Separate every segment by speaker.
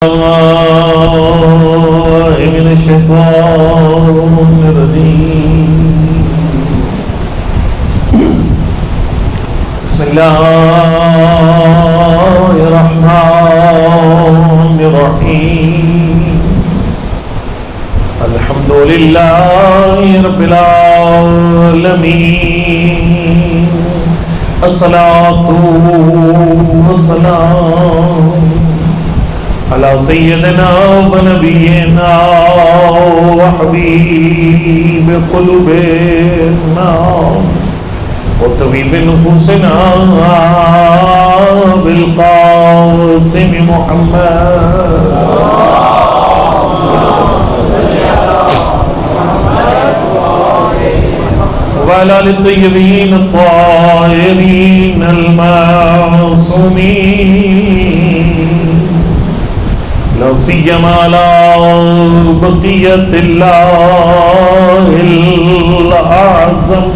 Speaker 1: من الشيطان الرجيم. بسم الله الرحمن الرحيم. الحمد لله رب العالمين. الصلاة والسلام على سيدنا ونبينا وحبيب قلوبنا وطبيب نفوسنا بالقاسم محمد وعلى آل الطيبين الطاهرين المعصومين، لا سيما على بقية الله الأعظم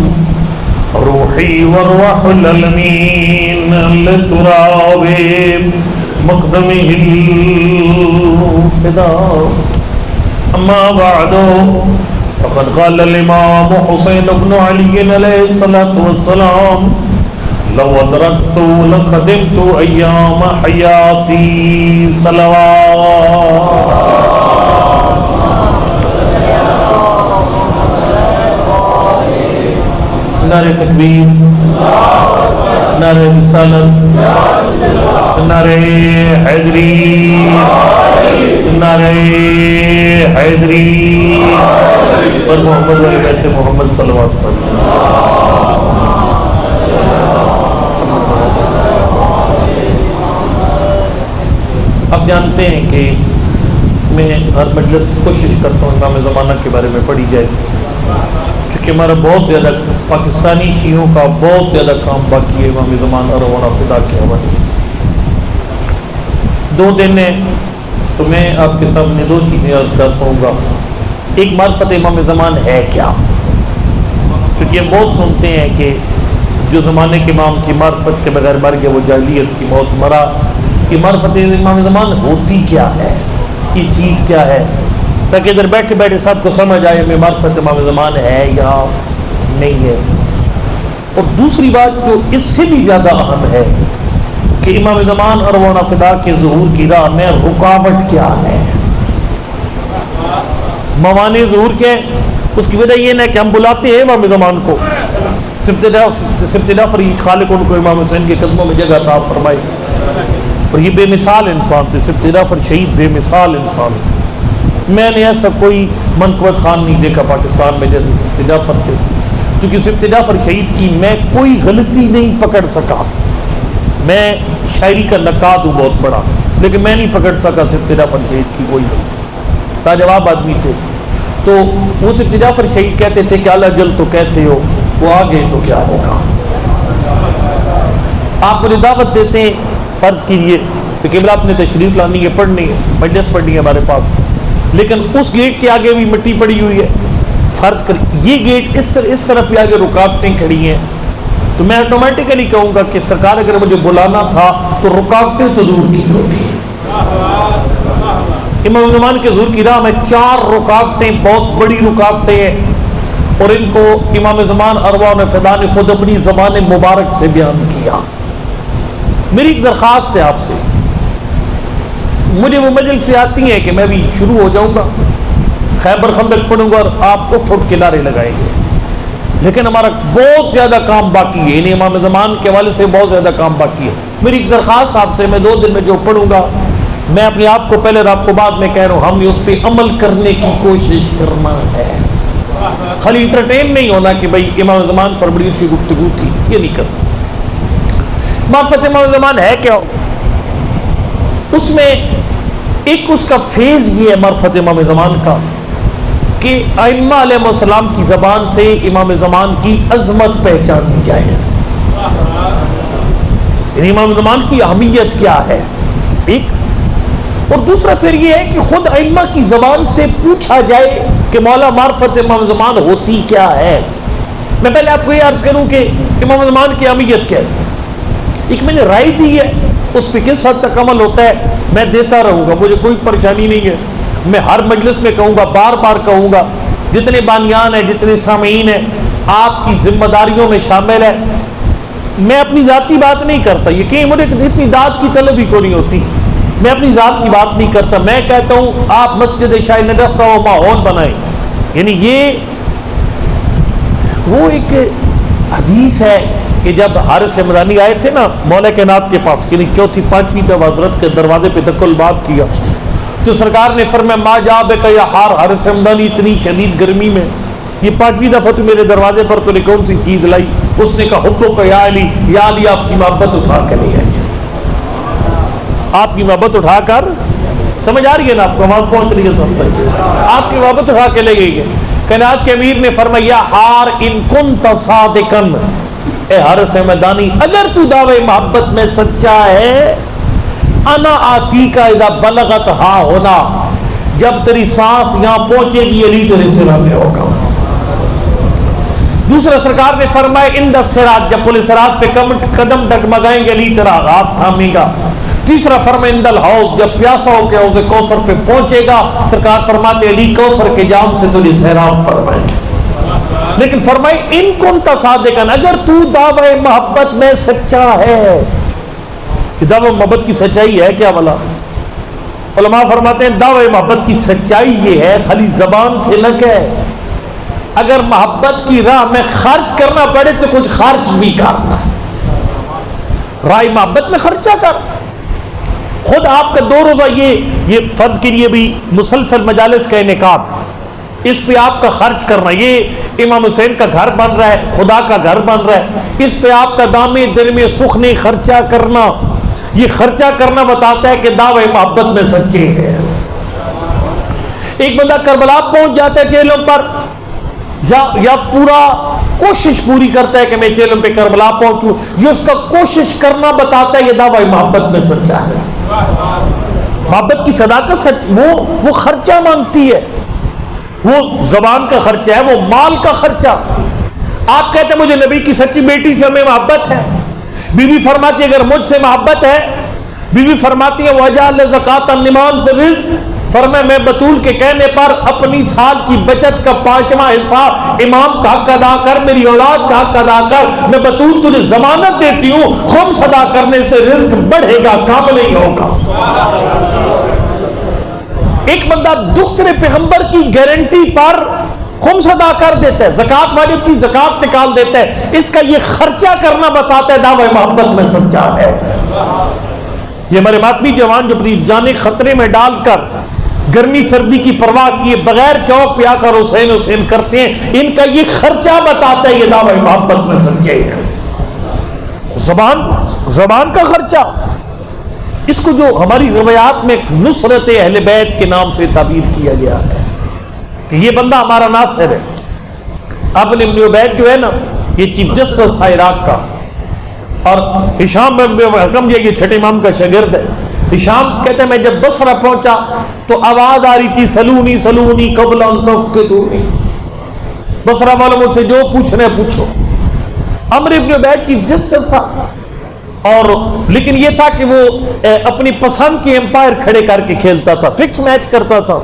Speaker 1: روحي والروح الأمين لتراب مقدمه الفداء. أما بعد، فقد قال الإمام حسين بن علي عليه الصلاة والسلام: لو أدركت لخدمت أيام حياتي صلوات. نعرہ تکبیر، نعرہ رسالت، نعرہ حیدری، نعرہ حیدری پر محمد علی بیت محمد صلوات پر. آپ جانتے ہیں کہ میں ہر مجلس کوشش کرتا ہوں امام زمانہ کے بارے میں پڑھی جائے، چونکہ ہمارا بہت زیادہ پاکستانی شیعوں کا بہت زیادہ کام باقی ہے امام زمانہ اور روانہ فدا کے حوالے سے. 2 دن ہیں تو میں آپ کے سامنے 2 چیزیں عرض کرتا ہوں گا. ایک، معرفت امام زمان ہے کیا، کیونکہ ہم بہت سنتے ہیں کہ جو زمانے کے امام کی معرفت کے بغیر مر گیا وہ جاہلیت کی موت مرا. کہ معرفت امام زمان ہوتی کیا ہے، یہ چیز کیا ہے، تاکہ ادھر بیٹھے بیٹھے سب کو سمجھ آئے میں معرفت امام زمان ہے یا نہیں ہے. اور دوسری بات جو اس سے بھی زیادہ اہم ہے کہ امام زمان اور روانہ فدا کے ظہور کی راہ میں رکاوٹ کیا ہے، موانع ظہور کے. اس کی وجہ یہ نہ کہ ہم بلاتے ہیں امام زمان کو، ابتدا فرید خالق ان کو امام حسین کے قدموں میں جگہ عطا فرمائی، اور یہ بے مثال انسان تھے. ابتدا فر شہید بے مثال انسان تھے. میں نے ایسا کوئی منقبت خان نہیں دیکھا پاکستان میں جیسے ابتدا فر تھے، کیونکہ ابتدا فر شہید کی میں کوئی غلطی نہیں پکڑ سکا. میں شاعری کا نقاد ہوں بہت بڑا، لیکن میں نہیں پکڑ سکا ابتدا فر شہید کی کوئی غلطی. لاجواب آدمی تھے. تو وہ ابتدا فر شہید کہتے تھے کہ اعلیٰ جل تو کہتے ہو، وہ آگے تو کیا ہوگا. آپ مجھے دعوت دیتے ہیں فرض کیجیے کہ قبلہ آپ نے تشریف لانی ہے، پڑھنی ہے، مجلس پڑھنی ہے ہمارے پاس، لیکن اس گیٹ کے آگے بھی مٹی پڑی ہوئی ہے. فرض کر یہ گیٹ اس طرف بھی آگے رکاوٹیں کھڑی ہیں، تو میں آٹومیٹیکلی کہوں گا کہ سرکار اگر مجھے بلانا تھا تو رکاوٹیں تو دور کی ہوتی. امام زمان کے ظہور کی راہ میں 4 رکاوٹیں بہت بڑی رکاوٹیں ہیں، اور ان کو امام زمان ارواح فدا نے خود اپنی زبان مبارک سے بیان کیا. میری ایک درخواست ہے آپ سے، مجھے وہ مجلس سے آتی ہیں کہ میں بھی شروع ہو جاؤں گا، خیبر خندق پڑھوں گا اور آپ اٹھ کے نعرے لگائیں گے، لیکن ہمارا بہت زیادہ کام باقی ہے. یعنی امام زمان کے حوالے سے بہت زیادہ کام باقی ہے. میری ایک درخواست آپ سے، میں 2 دن میں جو پڑھوں گا میں اپنے آپ کو پہلے اور آپ کو بعد میں کہہ رہا ہوں، ہم نے اس پہ عمل کرنے کی کوشش کرنا ہے. خالی انٹرٹین نہیں ہونا کہ بھائی امام زمان پر بڑی اچھی گفتگو تھی، یہ نہیں کرنا. معرفت امام زمان ہے کیا، اس میں ایک اس کا فیض یہ ہے معرفت امام زمان کا کہ ائمہ علیہ السلام کی زبان سے امام زمان کی عظمت پہچانی جائے. یعنی امام زمان کی اہمیت کیا ہے ایک، اور دوسرا پھر یہ ہے کہ خود ائمہ کی زبان سے پوچھا جائے کہ مولا معرفت امام زمان ہوتی کیا ہے. میں پہلے آپ کو یہ عرض کروں کہ امام زمان کی اہمیت کیا ہے. ایک میں نے رائے دی ہے اس پہ کس حد تک عمل ہوتا ہے میں دیتا رہوں گا, مجھے کوئی پریشانی نہیں ہے. میں ہر مجلس میں کہوں گا, بار بار کہوں گا, جتنے بانیان ہیں, جتنے سامعین ہیں, آپ کی ذمہ داریوں میں شامل ہے. میں اپنی ذاتی بات نہیں کرتا, یہ کہ مجھے اتنی داد کی طلب ہی کو نہیں ہوتی, میں اپنی ذات کی بات نہیں کرتا. میں کہتا ہوں آپ مسجد شاہ نجف کا وہ ماحول بنائیں. یعنی یہ وہ ایک حدیث ہے کہ جب حارث حمدانی آئے تھے نا مولا کائنات کے پاس, یعنی چوتھی پانچویں دفعہ حضرت کے دروازے پہ دخل باب کیا, تو سرکار نے فرمایا ما جاب کا یا حارث حمدانی, اتنی شدید گرمی میں یہ پانچویں دفعہ تو میرے دروازے پر تو نے کون سی چیز لائی؟ اس نے کہا حبو کا یا علی, یا علی آپ کی محبت اٹھا کے لے آئی, آپ کی محبت اٹھا کر, سمجھ آ رہی ہے نا آپ کو, آواز پہنچ رہی ہے سب, آپ کی محبت اٹھا کے لے گئی ہے. کائنات کے امیر نے فرمایا ہار ان کنت صادقا, اے حارث حمدانی اگر تو دعوے محبت میں سچا ہے, انا آتی کا اذا بلغت ہا ہونا, جب تیری سانس یہاں پہنچے گی علی تیرے سرا میں ہوگا. دوسرا سرکار نے فرمایا اندہ صراط, جب پل صراط پہ قدم ڈگمگائیں گے علی تیرا ہاتھ تھامے گا. تیسرا فرمایا اندل حوض, جب پیاسا ہو کے حوض کوثر پہ پہنچے گا, سرکار فرماتے علی کوثر کے جام سے تجھے سیراب فرمائیں گے. لیکن فرمائے ان کنت صادقا, اگر تو دعوی محبت میں سچا ہے. دعوی محبت کی سچائی ہے کیا بلا؟ علماء فرماتے ہیں دعوی محبت کی سچائی یہ ہے خالی زبان سے نہ کہے, اگر محبت کی راہ میں خرچ کرنا پڑے تو کچھ خرچ بھی کرنا, رائے محبت میں خرچہ کر. خود آپ کا 2 روزہ یہ فرض کے لیے بھی مسلسل مجالس کا انعقاد, اس پہ آپ کا خرچ کرنا, یہ امام حسین کا گھر بن رہا ہے, خدا کا گھر بن رہا ہے, اس پہ آپ کا دامے دل میں سخن خرچہ کرنا, یہ خرچہ کرنا بتاتا ہے کہ دعوے محبت میں سچے ہیں. ایک بندہ کربلا پہنچ جاتا ہے جیلوں پر, یا پورا کوشش پوری کرتا ہے کہ میں جیلوں پہ کربلا پہنچوں, یہ اس کا کوشش کرنا بتاتا ہے یہ دعوی محبت میں سچا ہے. محبت کی صداقت سچ وہ خرچہ مانگتی ہے, وہ زبان کا خرچہ ہے, وہ مال کا خرچہ. آپ کہتے ہیں مجھے نبی کی سچی بیٹی سے ہمیں محبت ہے, بی بی فرماتی ہے اگر مجھ سے محبت ہے, بی بی فرماتی ہے وَجَعَلَ زَكَاةً النِّمَانِ فِي الرِّزْقِ, فرمایا میں بطول کے کہنے پر اپنی سال کی بچت کا 5واں حصہ امام کا حق ادا کر, میری اولاد کا حق ادا کر, میں بطول تجھے ضمانت دیتی ہوں خمس ادا کرنے سے رزق بڑھے گا, کام نہیں ہوگا. ایک بندہ دختر پیغمبر کی گارنٹی پر خمس ادا کر دیتا ہے, زکات واجب کی زکات نکال دیتا ہے, اس کا یہ خرچہ کرنا بتاتا ہے دعوی محبت میں سچا ہے. یہ ہمارے ماتمی جوان جو اپنی جانیں خطرے میں ڈال کر گرمی سردی کی پرواہ کیے بغیر چوک پہ آ کر حسین حسین کرتے ہیں, ان کا یہ خرچہ بتاتا ہے یہ دعوی محبت میں سچے ہیں. زبان کا خرچہ, اس کو جو ہماری روایات میں نصرت اہل بیت کے نام سے تعبیر کیا گیا ہے کہ یہ بندہ ہمارا ناصر ہے. ابن ابن عبید جو ہے نا یہ چیف جسٹس تھا عراق کا, اور ہشام بن حکم یہ چھٹے امام کا شاگرد ہے. ہشام کہتے ہیں میں جب بصرہ پہنچا تو آواز آ رہی تھی سلونی سلونی قبل ان تفقدونی, بصرہ والوں مجھ سے جو پوچھنا ہے پوچھو. عمرو ابن عبید کی جسد تھا, اور لیکن یہ تھا کہ وہ اپنی پسند کے امپائر کھڑے کر کے کھیلتا تھا, فکس میچ کرتا تھا,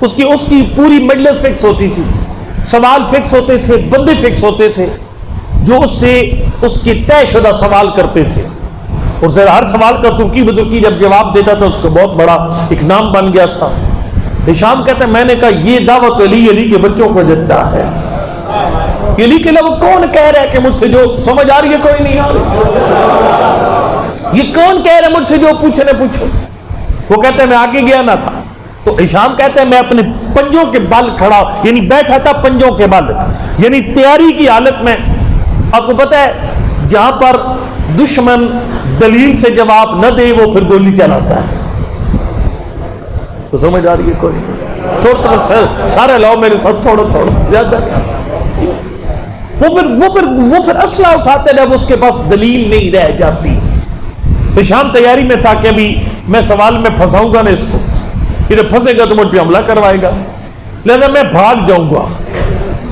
Speaker 1: اس کی پوری مجلس فکس ہوتی تھی, سوال فکس ہوتے تھے, بندے فکس ہوتے تھے جو اس کے طے شدہ سوال کرتے تھے, اور ہر سوال کا ترکی بدرکی جب جواب دیتا تھا اس کو بہت بڑا ایک نام بن گیا تھا. ہشام کہتا ہے میں نے کہا یہ دعوت علی کے بچوں کو دیتا ہے, علی کے علاوہ کون کہہ رہا ہے کہ مجھ سے جو سمجھ آ رہی ہے کوئی نہیں آ رہی, یہ کون کہہ رہا ہے مجھ سے جو پوچھنے پوچھو. وہ کہتے ہیں میں آگے گیا نہ تھا, تو ہشام کہتے ہیں میں اپنے پنجوں کے بل کھڑا, یعنی بیٹھا تھا پنجوں کے بل, یعنی تیاری کی حالت میں. آپ کو پتہ ہے جہاں پر دشمن دلیل سے جواب نہ دے وہ پھر گولی چلاتا ہے. تو سمجھ آ رہی ہے کوئی؟ تھوڑا سارے لاؤ میرے ساتھ, تھوڑا زیادہ. وہ پھر اسلحہ اٹھاتے جب اس کے پاس دلیل نہیں رہ جاتی. ہشام تیاری میں تھا کہ ابھی میں سوال میں پھنساؤں گا نا اس کو, یہ پھنسے گا تو مجھ پہ حملہ کروائے گا, لہذا میں بھاگ جاؤں گا.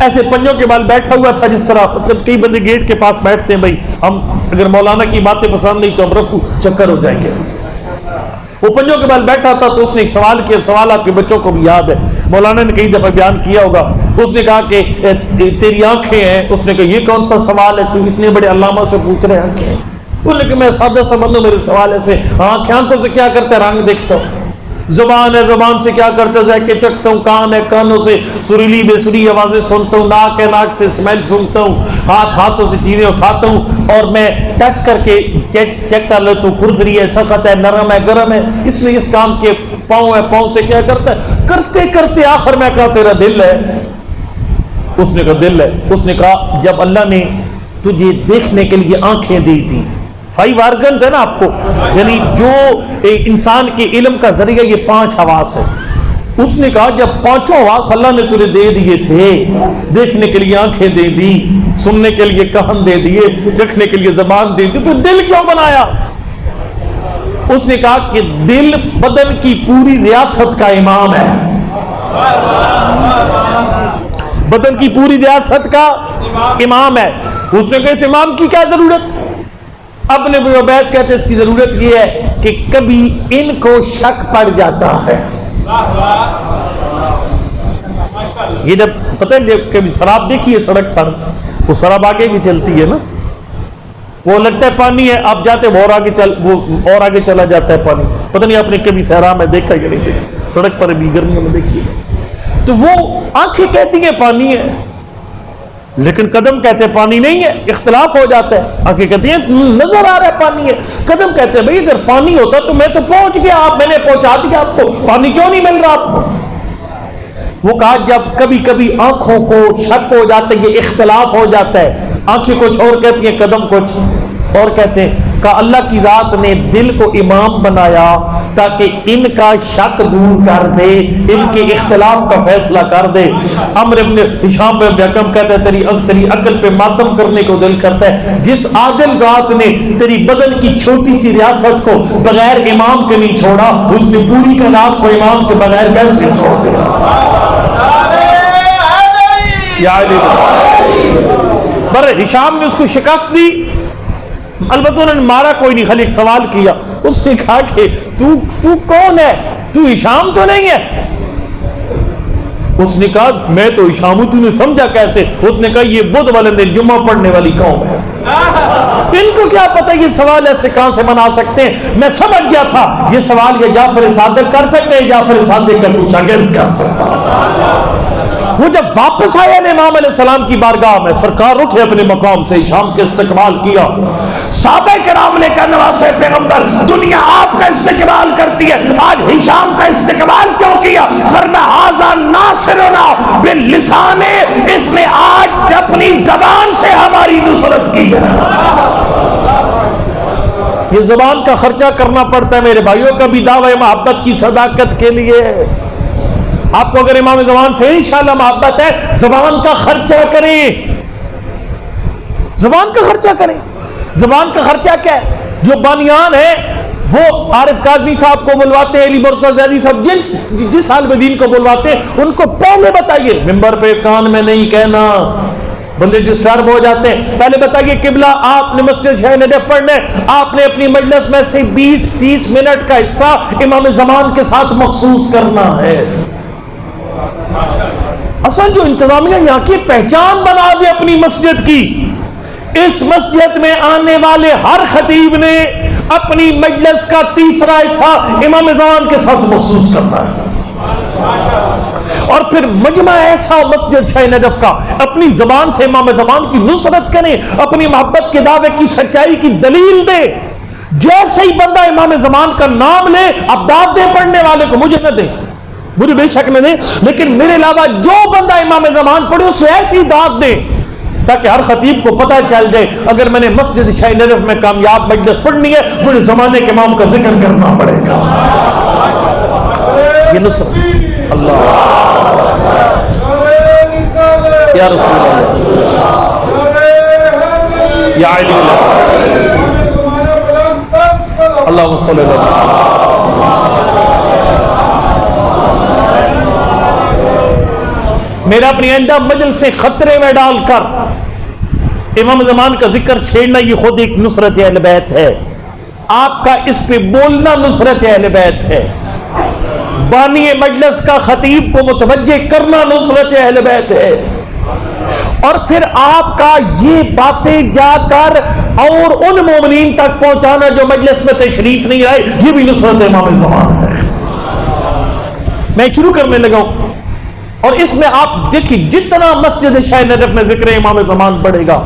Speaker 1: ایسے پنجوں کے بال بیٹھا ہوا تھا، جس طرح مطلب کئی بندے گیٹ کے پاس بیٹھتے ہیں، بھائی ہم اگر مولانا کی باتیں پسند نہیں تو ہم رکھو چکر ہو جائیں گے. وہ پنجوں کے بال بیٹھا تھا تو اس نے ایک سوال کیا، سوال آپ کے بچوں کو بھی یاد ہے، مولانا نے کئی دفعہ بیان کیا ہوگا. اس نے کہا کہ تیری آنکھیں ہیں. اس نے کہا یہ کون سا سوال ہے، تو اتنے بڑے علامہ سے پوچھ رہے آنکھیں ہیں. بولے کہ میں سادہ سا بندوں، میرے سوال ایسے، آنکھوں سے کیا کرتے، رنگ دیکھتا ہوں. زبان ہے، زبان سے کیا کرتا، ذائقے چکھتا ہوں. کان ہے، کانوں سے سریلی بے سری آوازیں سنتا ہوں. ناک ہے، ناک سے اسمیل سنتا ہوں. ہاتھوں سے چیزیں اٹھاتا ہوں اور میں ٹچ کر کے چیک کر لیتا ہوں، کھردری ہے، سخت ہے، نرم ہے، گرم ہے. اس لیے اس کام کے پاؤں ہے، پاؤں سے کیا کرتا ہے، کرتے کرتے آخر میں کہا تیرا دل ہے. اس نے کہا دل ہے. اس نے کہا جب اللہ نے تجھے دیکھنے کے لیے آنکھیں دی تھی، 5 آرگنز ہے نا آپ کو، یعنی جو انسان کے علم کا ذریعہ یہ 5 حواس ہے. اس نے کہا جب 5 حواس اللہ نے تجھے دے دیے تھے، دیکھنے کے لیے آنکھیں دے دی، سننے کے لیے کان دے دیے، چکھنے کے لیے زبان دے دی، تو دل کیوں بنایا؟ اس نے کہا کہ دل بدن کی پوری ریاست کا امام ہے. بدن کی پوری ریاست کا امام ہے. اس نے کہا اس امام کی کیا ضرورت؟ ابن ابی عبید کہتے ہیں اس کی ضرورت یہ ہے کہ کبھی ان کو شک پڑ جاتا ہے. یہ جب پتہ ہے کبھی سراب دیکھی ہے سڑک پر، وہ سراب آگے بھی چلتی ہے نا، وہ لگتا ہے پانی ہے، آپ جاتے وہ اور آگے چلا جاتا ہے پانی. پتہ نہیں آپ نے کبھی صحرا میں دیکھا یا نہیں دیکھا، سڑک پر بھی گرمیوں میں دیکھی ہے. تو وہ آنکھیں کہتی ہیں پانی ہے، لیکن قدم کہتے ہیں پانی نہیں ہے. اختلاف ہو جاتا ہے. آنکھیں کہتی ہیں نظر آ رہا ہے پانی ہے، قدم کہتے ہیں بھئی اگر پانی ہوتا تو میں تو پہنچ گیا، میں نے پہنچا دیا آپ کو، پانی کیوں نہیں مل رہا آپ کو؟ وہ کہا جب کبھی کبھی آنکھوں کو شک ہو جاتا ہے، یہ اختلاف ہو جاتا ہے، آنکھیں کچھ اور کہتی ہیں، قدم کچھ اور کہتے ہیں. کہا اللہ کی ذات نے دل کو امام بنایا تاکہ ان کا شک دور کر دے، ان کے اختلاف کا فیصلہ کر دے. عمرو بن ہشام بن حکم کہتا ہے تیری عقل پہ ماتم کرنے کو دل کرتا ہے. جس عادل ذات نے تیری بدن کی چھوٹی سی ریاست کو بغیر امام کے نہیں چھوڑا، اس نے پوری کائنات کو امام کے بغیر کیسے چھوڑ دیا؟ بر ہشام نے اس کو شکست دی. البتہ انہوں نے مارا کوئی نہیں، خالی ایک سوال کیا. اس نے کہا کہ تو کون ہے؟ تو ہشام تو نہیں ہے؟ اس نے کہا میں تو ہشام ہوں. تو نے سمجھا کیسے؟ اس نے کہا یہ بدھ والے دن جمعہ پڑھنے والی قوم ہے. ان کو کیا پتہ یہ سوال ایسے کہاں سے بنا سکتے ہیں؟ میں سمجھ گیا تھا یہ سوال یہ جعفر صادق کر سکتے ہیں، جعفر صادق کا کچھ شاگرد کر سکتا. وہ جب واپس آیا امام علیہ السلام کی بارگاہ میں، سرکار اٹھے اپنے مقام سے، ہشام کے استقبال کیا. صحابہ کرام نے کہا نواسے پیغمبر دنیا آپ کا استقبال کرتی ہے، آج ہشام کا استقبال کیوں کیا؟ فرمایا ھذا ناصرنا باللسان، اس نے آج اپنی زبان سے ہماری نصرت کی ہے. یہ زبان کا خرچہ کرنا پڑتا ہے میرے بھائیوں. کا بھی دعوی محبت کی صداقت کے لیے آپ کو اگر امام زمان سے انشاءاللہ محبت ہے، زبان کا خرچہ کریں. زبان کا خرچہ کریں. زبان کا خرچہ کیا ہے؟ جو بانیان ہے وہ عارف کاظمی صاحب کو بلواتے ہیں، علی مرزا زیدی صاحب جس عالم دین کو بلواتے ہیں، ان کو پہلے بتائیے، ممبر پہ کان میں نہیں کہنا، بندے ڈسٹرب ہو جاتے ہیں. پہلے بتائیے قبلہ آپ نے مسجد شاہ نجف پڑھنا ہے، آپ نے اپنی مجلس میں سے 20-30 منٹ کا حصہ امام زمان کے ساتھ مخصوص کرنا ہے. اصل جو انتظامیہ یہاں کی پہچان بنا دے اپنی مسجد کی، اس مسجد میں آنے والے ہر خطیب نے اپنی مجلس کا تیسرا حصہ امام زمان کے ساتھ مخصوص کرنا ہے. اور پھر مجمع ایسا مسجد شاہ نجف کا اپنی زبان سے امام زمان کی نصرت کریں، اپنی محبت کے دعوے کی سچائی کی دلیل دے. جیسے ہی بندہ امام زمان کا نام لے، اب داد دے پڑھنے والے کو، مجھے نہ دے، مجھے بے شک میں دیں، لیکن میرے علاوہ جو بندہ امام زمان پڑھے اسے ایسی داد دے تاکہ ہر خطیب کو پتہ چل جائے اگر میں نے مسجد شاہ نجف میں کامیاب مجلس پڑھنی ہے، مجھے زمانے کے امام کا ذکر کرنا پڑے گا. یہ نصرت اللہ یا رسول اللہ یا علی اللہ صلی اللہ علیہ وسلم. میرا اپنی آئندہ مجلس سے خطرے میں ڈال کر امام زمان کا ذکر چھیڑنا یہ خود ایک نصرت اہل بیت ہے. آپ کا اس پہ بولنا نصرت اہل بیت ہے. بانی مجلس کا خطیب کو متوجہ کرنا نصرت اہل بیت ہے. اور پھر آپ کا یہ باتیں جا کر اور ان مومنین تک پہنچانا جو مجلس میں تشریف نہیں آئے، یہ بھی نصرت امام زمان ہے. میں شروع کرنے لگا ہوں، اور اس میں آپ دیکھیں جتنا مسجد شاہ نجف میں ذکر امام زمان بڑھے گا،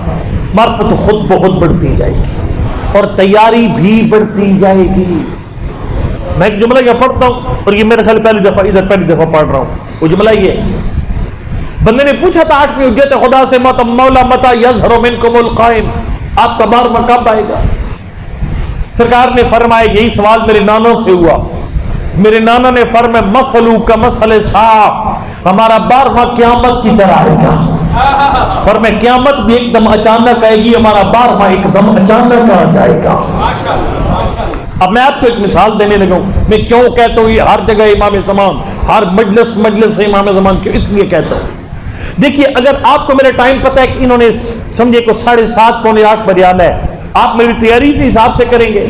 Speaker 1: معرفت خود بخود بڑھتی جائے گی اور تیاری بھی بڑھتی جائے گی. میں ایک جملہ یہ پڑھتا ہوں، اور یہ میرے خیال پہلی دفعہ پڑھ رہا ہوں. وہ جملہ یہ، بندے نے پوچھا تھا 8ویں حجت خدا سے مولا متا یظہر منکم القائم، آپ کا بارواں کب آئے گا؟ سرکار نے فرمایا یہی سوال میرے نانوں سے ہوا. میرے نانا نے فرمایا مثلو کا مسل صاحب، ہمارا بارواں قیامت کی طرح آئے گا. فرمایا قیامت بھی ایک دم اچانک آئے گی، ہمارا بارواں ایک دم اچانک آ جائے گا. اب میں آپ کو ایک مثال دینے لگا ہوں. میں کیوں کہتا ہوں یہ ہر جگہ امام زمان، ہر مجلس امام زمان، کیوں؟ اس لیے کہتا ہوں. دیکھیے اگر آپ کو میرا ٹائم پتہ ہے کہ انہوں نے سمجھے کو 7:30 پونے 8 بجے آنا ہے، آپ میری تیاری سے حساب سے کریں گے.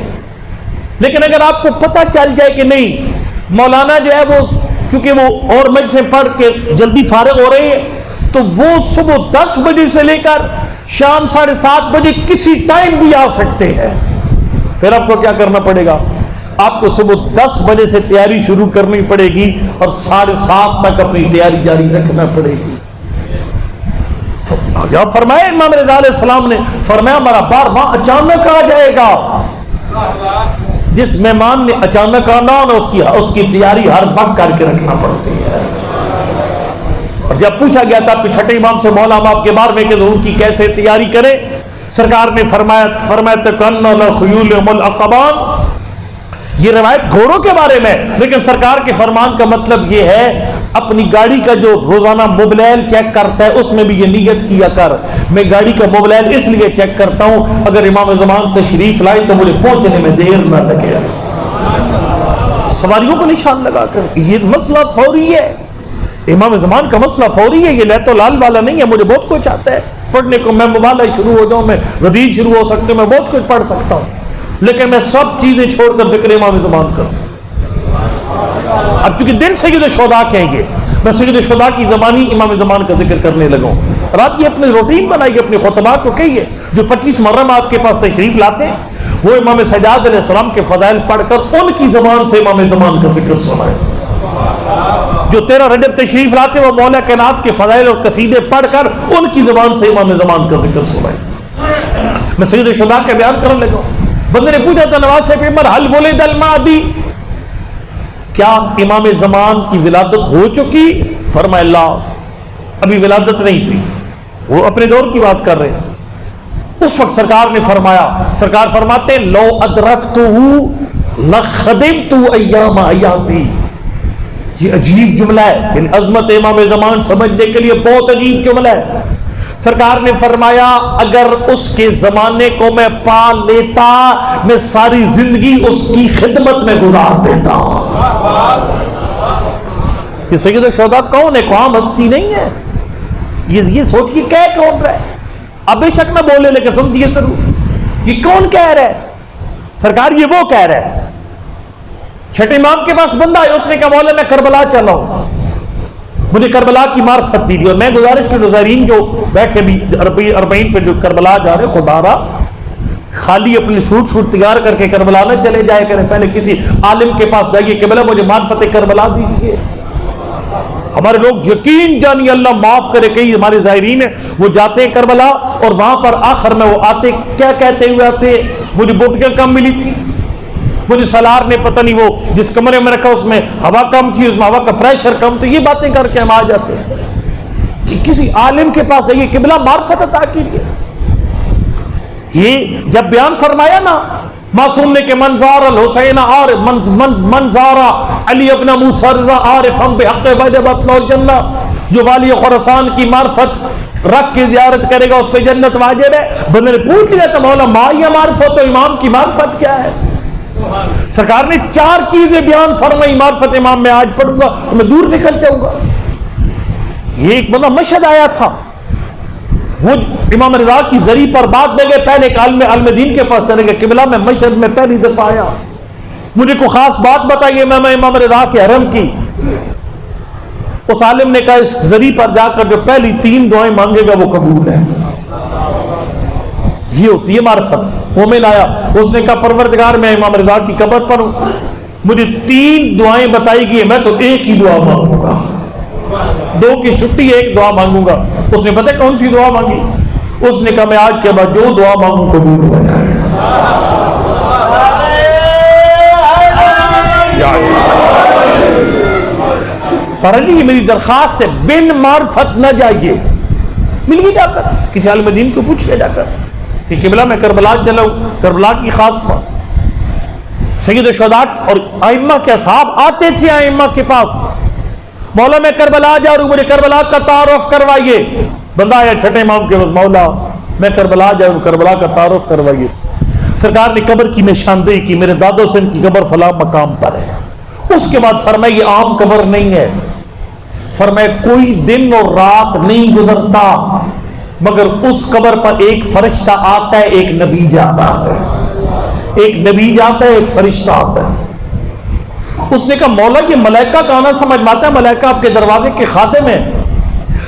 Speaker 1: لیکن اگر آپ کو پتہ چل جائے کہ نہیں مولانا جو ہے وہ چونکہ وہ اور مجلسیں پڑھ کے جلدی فارغ ہو رہے ہیں، تو وہ صبح 10 بجے سے لے کر شام 7:30 بجے کسی ٹائم بھی آ سکتے ہیں. پھر آپ کو کیا کرنا پڑے گا؟ آپ کو صبح 10 بجے سے تیاری شروع کرنی پڑے گی اور 7:30 تک اپنی تیاری جاری رکھنا پڑے گی. جب فرمایا امام رضا علیہ السلام نے فرمایا ہمارا بارواں اچانک آ جائے گا. جس مہمان نے اچانک آنا ہونا اس کی تیاری ہر وقت کر کے رکھنا پڑتی ہے. اور جب پوچھا گیا تھا کہ چھٹے امام سے مولا ہم آپ کے بارے میں کہ ظہور کی کیسے تیاری کریں، سرکار نے فرمایا تکن الخیول العقبان. یہ روایت گھوڑوں کے بارے میں، لیکن سرکار کے فرمان کا مطلب یہ ہے اپنی گاڑی کا جو روزانہ موبلائل چیک کرتا ہے اس میں بھی یہ نیت کیا کر، میں گاڑی کا موبلائل اس لیے چیک کرتا ہوں اگر امام زمان تشریف لائے تو مجھے پہنچنے میں دیر نہ لگے. سواریوں کو نشان لگا کر یہ مسئلہ فوری ہے. امام زمان کا مسئلہ فوری ہے، یہ لیت و لال والا نہیں ہے. مجھے بہت کچھ آتا ہے پڑھنے کو، میں مبالغہ شروع ہو جاؤں، میں غزیر شروع ہو سکتے میں بہت کچھ پڑھ سکتا ہوں، لیکن میں سب چیزیں چھوڑ کر ذکر امام زمان کرتا ہوں. اب چونکہ دن سید الشہداء کہیں گے، میں سید الشہداء کی زبانی امام زمان کا ذکر کرنے لگا ہوں. اور آپ یہ اپنی روٹین بنائیے، اپنے خطبات کو کہیے جو 25 محرم آپ کے پاس تشریف لاتے ہیں وہ امام سجاد علیہ السلام کے فضائل پڑھ کر ان کی زبان سے امام زمان کا ذکر سنائیں. جو 13 رجب تشریف لاتے وہ مولا کائنات کے فضائل اور قصیدے پڑھ کر ان کی زبان سے امام زمان کا ذکر سنائیں. میں سید الشہداء کا بیان کرنے لگا ہوں. بندے نے پوچھا تھا نواز سے پیمبر حل ولد المہدی، کیا امام زمان کی ولادت ہو چکی؟ فرمایا اللہ ابھی ولادت نہیں ہوئی. وہ اپنے دور کی بات کر رہے ہیں. اس وقت سرکار نے فرمایا، سرکار فرماتے لو ادرکتہ لخدمت ایام حیاتی. یہ عجیب جملہ ہے، یعنی عظمت امام زمان سمجھنے کے لیے بہت عجیب جملہ ہے. سرکار نے فرمایا اگر اس کے زمانے کو میں پا لیتا میں ساری زندگی اس کی خدمت میں گزار دیتا. یہ سید الشہداء کون ہے؟ عام ہستی نہیں ہے. یہ سوچ کے کہہ کون رہا ہے؟ اب بے شک نہ بولے لیکن سمجھیے ضرور یہ کون کہہ رہا ہے. سرکار یہ وہ کہہ رہا ہے. چھٹے امام کے پاس بندہ ہے، اس نے کہا مولا میں کربلا چلا ہوں، مجھے کربلا کی معرفت دی. اور میں گزارش کے ناظرین جو بیٹھے بھی 40 پہ جو کربلا جا رہے، خدا را خالی اپنی سوٹ تیار کر کے کربلا نہ چلے جائے کریں، پہلے کسی عالم کے پاس جائیے کہ بلا مجھے معرفت کربلا دیجیے. ہمارے لوگ یقین جانی اللہ معاف کرے، کئی ہمارے زائرین ہیں وہ جاتے ہیں کربلا اور وہاں پر آخر میں وہ آتے کیا کہتے ہوئے آتے مجھے بوٹیاں کم ملی تھی، مجھے سالار نے پتہ نہیں وہ جس کمرے میں رکھا اس میں ہوا کم تھی، اس میں ہوا کا پریشر کم تھی. یہ باتیں کر کے ہم آ جاتے ہیں کہ کسی عالم کے پاس جائیے قبلہ معرفت عطا کیجیے. یہ جب بیان فرمایا نا معصوم نے کہ منظار الحسین اور منظار علی ابن موسیٰ رضا عارفم بحق وجبت لو جنہ، جو والی خراسان کی معرفت رکھ کے زیارت کرے گا اس پہ جنت واجب ہے. بندے نے پوچھ لیا تو مولا مایا معرفت تو امام کی معرفت کیا ہے؟ سرکار نے 4 چیزیں بیان فرمائی. معرفت امام میں آج پڑھوں گا تو میں دور نکل جاؤں گا. یہ ایک بندہ مشہد آیا تھا، وہ امام رضا کی زری پر بات دے گئے، پہلے ایک عالم دین کے پاس چلے گئے، قبلہ میں مشہد میں پہلی دفعہ آیا، مجھے کوئی خاص بات بتائیے میں امام رضا کے حرم کی۔ اس عالم نے کہا اس زری پر جا کر جو پہلی 3 دعائیں مانگے گا وہ قبول ہے۔ یہ ہوتی ہے معرفت۔ مومن آیا، اس نے کہا پروردگار میں امام رضا کی قبر پر ہوں، مجھے 3 دعائیں بتائی گئی، میں تو ایک ہی دعا مانگوں گا، 2 کی چھٹی 1 دعا مانگوں گا۔ اس نے پتہ کون سی دعا مانگی؟ اس نے کہا میں آج کے بعد جو دعا مانگوں قبول ہو جائے۔ پر جی میری درخواست ہے بن معرفت نہ جائیے، مل گئی جا کر کسی عالم دین کو پوچھ کے جا کر کہ قبلہ میں کربلا چلا ہوں، کربلا کی خاص بات۔ سید الشہداء اور ائمہ کے اصحاب آتے تھے ائمہ کے پاس، مولا میں کربلا جا رہا ہوں، مجھے کربلا کا تعارف کروائیے۔ بندہ آیا چھٹے امام کے پاس، مولا میں کربلا جا رہا ہوں، کربلا کا تعارف کروائیے۔ سرکار نے قبر کی نشاندہی کی، میرے دادو حسین کی قبر فلاں مقام پر ہے۔ اس کے بعد فرمایا یہ عام قبر نہیں ہے، فرمایا کوئی دن اور رات نہیں گزرتا مگر اس قبر پر ایک فرشتہ آتا ہے، ایک نبی جاتا ہے، ایک نبی جاتا ہے، ایک فرشتہ آتا ہے۔ اس نے کہا مولا یہ ملائکہ کا آنا سمجھ میں آتا ہے، ملائکہ آپ کے دروازے کے خادم ہیں،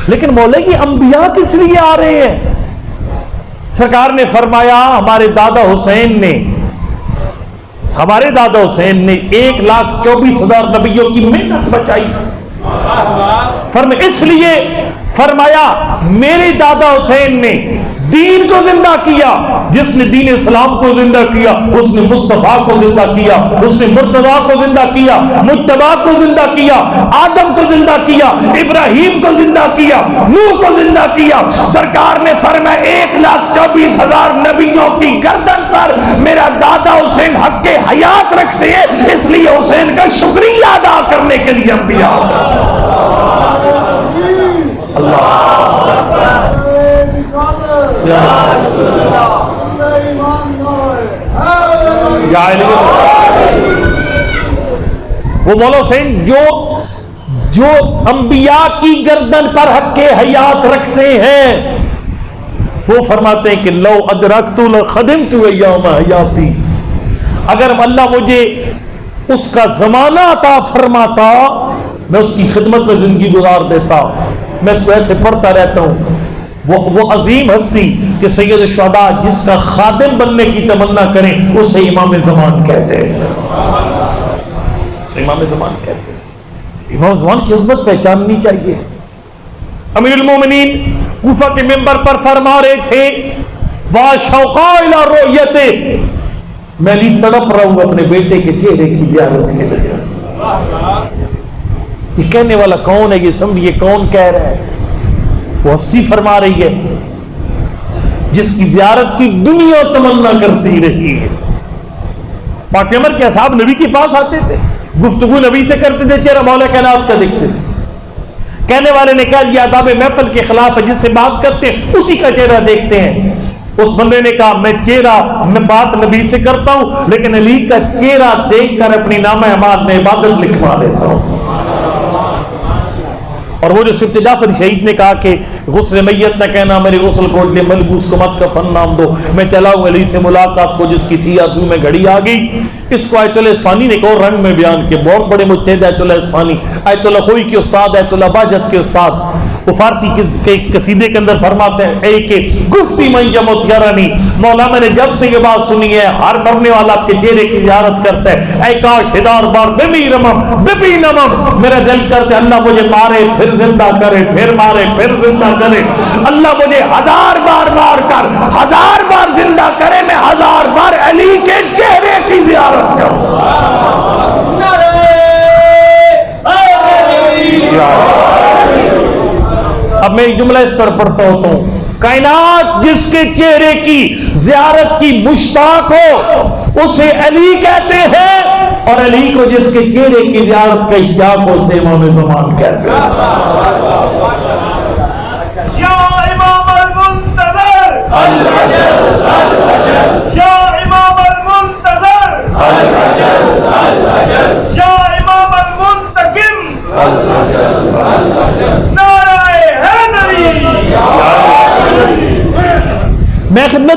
Speaker 1: لیکن مولا یہ انبیاء کس لیے آ رہے ہیں؟ سرکار نے فرمایا ہمارے دادا حسین نے 1,24,000 نبیوں کی محنت بچائی۔ اس لیے فرمایا میرے دادا حسین نے دین کو زندہ کیا، جس نے دین اسلام کو زندہ کیا اس نے مصطفیٰ کو زندہ کیا، اس نے مرتضیٰ کو زندہ کیا، مجتبیٰ کو زندہ کیا، آدم کو زندہ کیا، ابراہیم کو زندہ کیا، نوح کو زندہ کیا۔ سرکار نے فرمایا 1,24,000 نبیوں کی گردن پر میرا دادا حسین حق کے حیات رکھتے ہیں، اس لیے حسین کا شکریہ ادا کرنے کے لیے انبیاء وہ مولا حسین جو انبیاء کی گردن پر حق کے حیات رکھتے ہیں، وہ فرماتے ہیں کہ لو ادرکت لخدمت ایام حیاتی، اگر اللہ مجھے اس کا زمانہ عطا فرماتا میں اس کی خدمت میں زندگی گزار دیتا۔ میں اس کو ایسے پڑھتا رہتا ہوں، وہ عظیم ہستی کہ سید الشہداء جس کا خادم بننے کی تمنا کریں اسے امام زمان کہتے ہیں، اسے امام زمان کہتے ہیں۔ امام زمان کی عظمت پہچاننی چاہیے۔ امیر المومنین کوفہ کے منبر پر فرما رہے تھے وَشَوْقَا إِلَىٰ رُؤْيَتِهِ، میں علی تڑپ رہا ہوں اپنے بیٹے کے چہرے کی زیارت کے لیے۔ یہ کہنے والا کون ہے؟ یہ سمجھیے کون کہہ رہا ہے؟ وہ ہستی فرما رہی ہے جس کی زیارت کی دنیا تمنا کرتی رہی ہے۔ پاک عمر کے اصحاب نبی کے پاس آتے تھے، گفتگو نبی سے کرتے تھے، چہرہ مولا کائنات کا دیکھتے تھے۔ کہنے والے نے کہا یہ آداب محفل کے خلاف ہے، جس سے بات کرتے ہیں اسی کا چہرہ دیکھتے ہیں۔ اس بندے نے کہا میں بات نبی سے کرتا ہوں لیکن علی کا چہرہ دیکھ کر اپنی نامہ اعمال میں عبادت لکھوا لیتا ہوں۔ اور وہ جو سبت جعفر شہید نے کہا کہ غسل میت نہ کہنا، میرے غسل کوٹ لے ملبوس کو مت کفن نام دو، میں چلا ہوں علی سے ملاقات کو جس کی تھی آرزو میں گھڑی آ گئی۔ اس کو آیت اللہ اصفہانی نے ایک اور رنگ میں بیان کیا، بہت بڑے مجتہد آیت اللہ اصفہانی، آیت اللہ خوئی کے استاد، آیت اللہ باجت کے استاد، وہ فارسی کے قصیدے کے اندر فرماتے ہیں اے کہ گفتی من یمت یرانی، مولا میں نے جب سے یہ بات سنی ہے ہر مرنے والا آپ کے چہرے کی زیارت کرتا ہے، اے کاش ہزار بار ببی رمم ببی نمم، میرا دل کرتے اللہ مجھے مارے پھر زندہ کرے، پھر مارے پھر زندہ کرے، اللہ مجھے 1000 بار مار کر 1000 بار زندہ کرے، میں 1000 بار علی کے چہرے کی زیارت کروں۔ اب میں ایک جملہ اس طرح پڑھتا ہوتا ہوں، کائنات جس کے چہرے کی زیارت کی مشتاق ہو اسے علی کہتے ہیں، اور علی کو جس کے چہرے کی زیارت کا اشتیاق ہو اسے امام زمان کہتے ہیں۔ یا امام المنتظر الرجل الرجل، یا امام المنتظر الرجل الرجل، یا امام المنتقم الرجل الرجل، نعرہ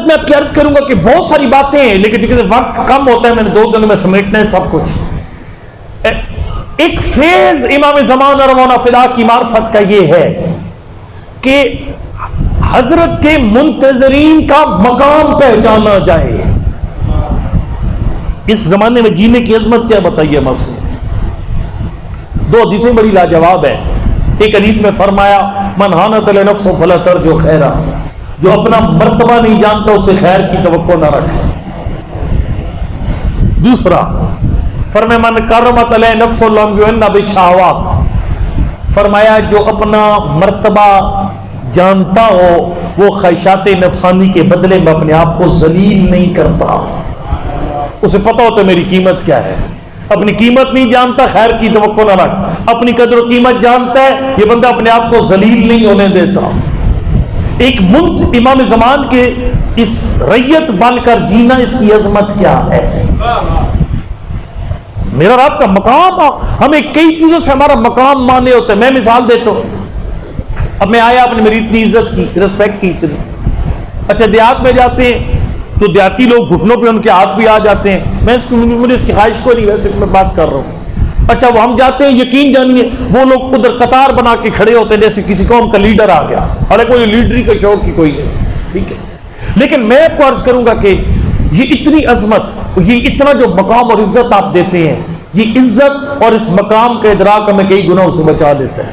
Speaker 1: حضرت میں آپ کی عرض کروں گا کہ بہت ساری باتیں ہیں، لیکن چونکہ وقت کم ہوتا ہے میں نے 2 دنوں میں سمیٹنا ہے سب کچھ. ایک فیض امام زمان ارواح فدا کی معرفت کا یہ ہے کہ حضرت کے منتظرین کا مقام پہچانا جائے. اس زمانے میں جینے کی عظمت کیا بتائیے مسئلہ. 2 حدیثیں بڑی لاجواب ہے. ایک حدیث میں فرمایا من ہانت لنفسہ فلا ترجو خیرا، جو اپنا مرتبہ نہیں جانتا اس سے خیر کی توقع نہ رکھے. دوسرا فرمایا من کرمت علیہ نفس لم یعن بالشہوات، فرمایا جو اپنا مرتبہ جانتا ہو وہ خواہشات نفسانی کے بدلے میں اپنے آپ کو ذلیل نہیں کرتا. اسے پتہ ہوتا ہے میری قیمت کیا ہے. اپنی قیمت نہیں جانتا خیر کی توقع نہ رکھ. اپنی قدر و قیمت جانتا ہے یہ بندہ اپنے آپ کو ذلیل نہیں ہونے دیتا. ایک امام زمان کے اس ریت بن کر جینا اس کی عظمت کیا ہے. میرا رب کا مقام، ہمیں کئی چیزوں سے ہمارا مقام مانے ہوتا ہے. میں مثال دیتا ہوں. اب میں آیا، آپ نے میری اتنی عزت کی، رسپیکٹ کی اتنی. اچھا دیہات میں جاتے ہیں تو دیہاتی لوگ گھٹنوں پہ ان کے ہاتھ بھی آ جاتے ہیں. مجھے اس کی خواہش کو نہیں، ویسے میں بات کر رہا ہوں. اچھا وہ ہم جاتے ہیں، یقین جانیے وہ لوگ ادھر قطار بنا کے کھڑے ہوتے ہیں جیسے کسی قوم کا لیڈر آ گیا. حالانکہ کوئی لیڈری کا شوق کی کوئی ہے، ٹھیک ہے. لیکن میں آپ کو عرض کروں گا کہ یہ اتنی عظمت، یہ اتنا جو مقام اور عزت آپ دیتے ہیں، یہ عزت اور اس مقام کا ادراک ہمیں کئی گناہوں سے بچا لیتا ہے.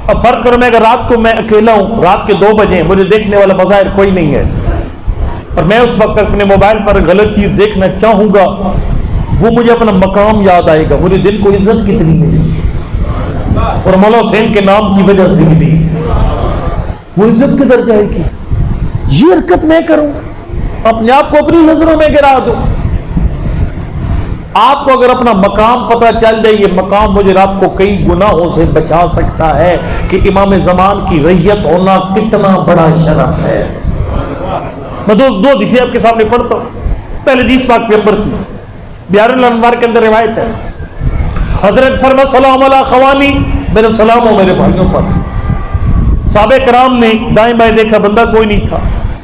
Speaker 1: اب فرض کرو میں اگر رات کو میں اکیلا ہوں، رات کے 2 بجے، مجھے دیکھنے والا بظاہر کوئی نہیں ہے، اور میں اس وقت اپنے موبائل پر غلط چیز دیکھنا چاہوں گا، وہ مجھے اپنا مقام یاد آئے گا. مجھے دل کو عزت کتنی ملی، اور مولا حسین کے نام کی وجہ سے ملی، وہ عزت کدھر جائے گی. یہ حرکت میں کروں، اپنے آپ کو اپنی نظروں میں گرا دوں. آپ کو اگر اپنا مقام پتہ چل جائے، یہ مقام مجھے آپ کو کئی گناہوں سے بچا سکتا ہے کہ امام زمان کی ریت ہونا کتنا بڑا شرف ہے. میں 2 حدیثیں آپ کے سامنے پڑھتا ہوں. پہلے حدیث پاک پیغمبر کی بیار الانوار کے اندر روایت ہے. حضرت فرمایا سلام علی خوانی، میرے سلام ہو میرے بھائیوں پر. صحابہ کرام نے دائیں بائیں دیکھا، بندہ کوئی نہیں تھا.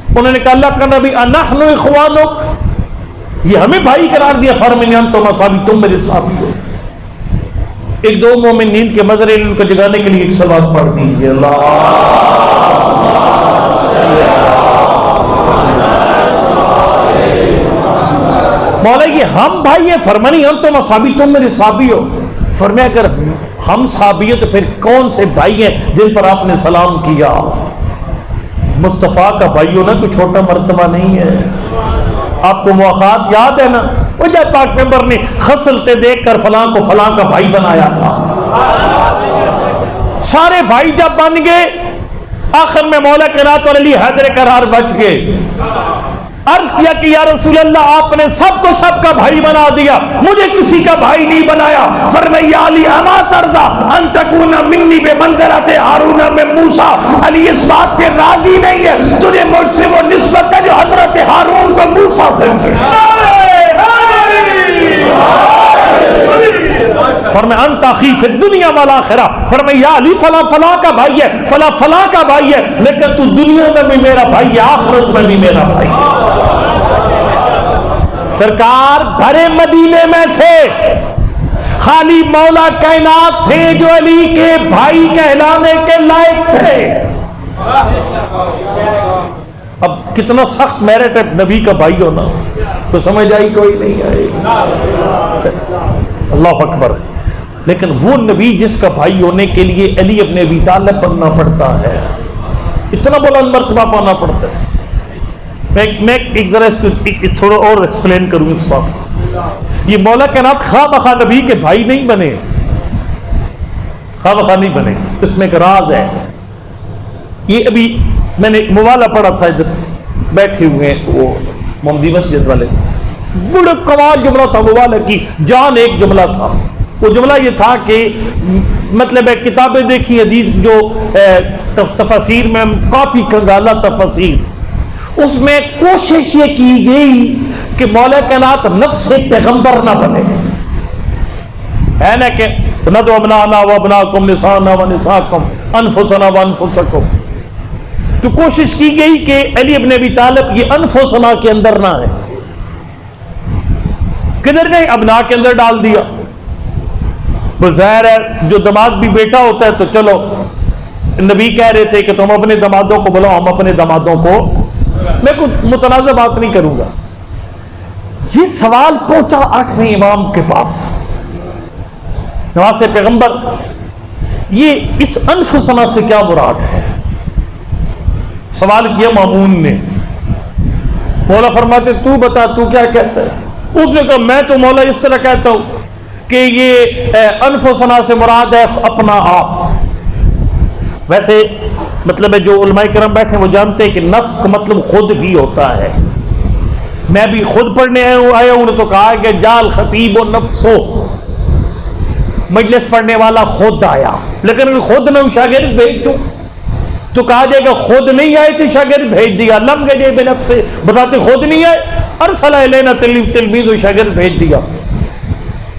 Speaker 1: انہوں نے کہا اللہ کا نبی انحن اخوانک، یہ ہمیں بھائی قرار دیا. فرمایا انتم اصحابی، تم میرے صحابی ہو. 1-2 مومن نیند کے مزرے ان کو جگانے کے لیے ایک صلوات پڑھ دیجیے. مولا یہ ہم بھائی ہیں. فرمایا انتم اصحابی، تم میرے صحابی ہو. فرمایا اگر ہم صحابی ہیں تو پھر کون سے بھائی ہیں جن پر آپ نے سلام کیا. مصطفیٰ کا بھائی ہونا کوئی چھوٹا مرتبہ نہیں ہے. آپ کو مواخات یاد ہے نا، وہ جب پاک پیغمبر نے خصلتے دیکھ کر فلاں کو فلاں کا بھائی بنایا تھا. سارے بھائی جب بن گئے، آخر میں مولا کائنات اور علی حیدر قرار بچ گئے. عرض کیا کہ یا رسول اللہ آپ نے سب کو سب کا بھائی بنا دیا، مجھے کسی کا بھائی نہیں بنایا. فرمایا علی اما ترضى ان تكون منی بمنزلۃ ہارون من موسیٰ، علی اس بات پہ راضی نہیں ہے تجھے مجھ سے وہ نسبت ہے جو حضرت ہارون کو موسیٰ سے تھی. فرمایا انت اخی فی الدنیا والآخرہ. فرمایا علی فلاں فلاں کا بھائی ہے، فلاں فلاں کا بھائی ہے، لیکن تو دنیا میں بھی میرا بھائی ہے، آخرت میں بھی میرا بھائی ہے. سرکار بھرے مدینے میں سے خالی مولا کائنات تھے جو علی کے بھائی کہلانے کے لائق تھے. اب کتنا سخت میرٹ ہے نبی کا بھائی ہونا، تو سمجھ آئی کوئی نہیں آئی. اللہ اکبر. لیکن وہ نبی جس کا بھائی ہونے کے لیے علی ابن ابی طالب بننا پڑتا ہے، اتنا بلند مرتبہ پانا پڑتا ہے. میں ایک ذرا اس کو تھوڑا اور ایکسپلین کروں اس بات کو. یہ مولا کائنات خواہ بخواہ نبی کے بھائی نہیں بنے، خواہ بخواہ نہیں بنے. اس میں ایک راز ہے. یہ ابھی میں نے ایک موالا پڑھا تھا، ادھر بیٹھے ہوئے ہیں وہ محمدی مسجد والے، بڑا کمال جملہ تھا موالا کی جان. ایک جملہ تھا، وہ جملہ یہ تھا کہ مطلب ہے کتابیں دیکھی حدیث جو تفاسیر میں کافی کنگالہ تفاسیر، اس میں کوشش یہ کی گئی کہ مولا کائنات نفس پیغمبر نہ بنے. ہے نا کہ ندعو ابناءنا و ابناءکم نساءنا و نساءکم انفسنا و انفسکم. تو کوشش کی گئی کہ علی ابن ابی طالب یہ انفسنا کے اندر نہ ہے. کدھر گئے؟ ابنا کے اندر ڈال دیا. بظاہر ہے جو دماد بھی بیٹا ہوتا ہے تو چلو نبی کہہ رہے تھے کہ تم اپنے دمادوں کو بلاؤ، ہم اپنے دمادوں کو. میں کوئی متنازع بات نہیں کروں گا. یہ سوال پہنچا 8ویں امام کے پاس، نواز پیغمبر یہ اس انفسنا سے کیا مراد ہے؟ سوال کیا مامون نے. مولا فرماتے تو بتا تو کیا کہتا ہے؟ اس نے کہا میں تو مولا اس طرح کہتا ہوں کہ یہ انفسنا سے مراد ہے اپنا آپ. ویسے مطلب ہے جو علماء کرام بیٹھے وہ جانتے ہیں کہ نفس کا مطلب خود بھی ہوتا ہے. میں بھی خود پڑھنے آیا ہوں نے تو کہا کہ جال خطیب و نفسو، مجلس پڑھنے والا خود آیا. لیکن اگر خود نہ شاگرد بھیج دوں تو کہا جائے گا خود نہیں آئے تھے شاگرد بھیج دیا. لم گجے بے نفس سے بتاتے خود نہیں آئے، ارسل الینا تلمیذ و شاگرد بھیج دیا.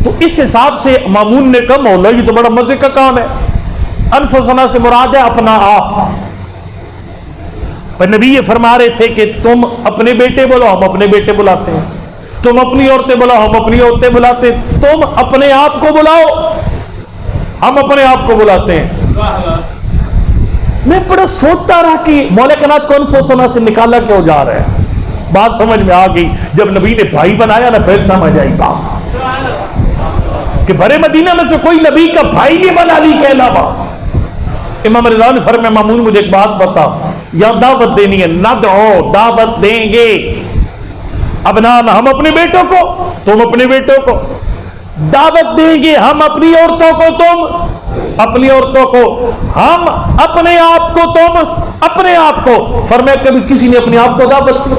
Speaker 1: تو اس حساب سے مامون نے کہا مولا یہ تو بڑا مزے کا کام ہے، انفسنا سے مراد ہے اپنا آپ. پر نبی یہ فرما رہے تھے کہ تم اپنے بیٹے بلاؤ، ہم اپنے بیٹے بلاتے ہیں. تم اپنی عورتیں بلاؤ، ہم اپنی عورتیں بلاتے ہیں. تم اپنے آپ کو بلاؤ، ہم اپنے آپ کو بلاتے ہیں. میں بڑا سوچتا رہا کہ مولا کائنات کو انفسنا سے نکالا کیوں جا رہا ہے. بات سمجھ میں آ گئی جب نبی نے بھائی بنایا نا، پھر سمجھ آئی بات کہ بھرے مدینہ میں سے کوئی نبی کا بھائی نہیں بنا علی کے علاوہ. امام رضا نے فرمایا مامون مجھے ایک بات بتا، یا دعوت دینی ہے؟ ندعو، دعوت دیں گے. ابنانا ہم اپنے بیٹوں کو، تم اپنے بیٹوں کو. دعوت دیں گے ہم اپنی عورتوں کو، تم اپنی عورتوں کو. ہم اپنے آپ کو، تم اپنے آپ کو. فرمایا کبھی کسی نے اپنے آپ کو دعوت دی؟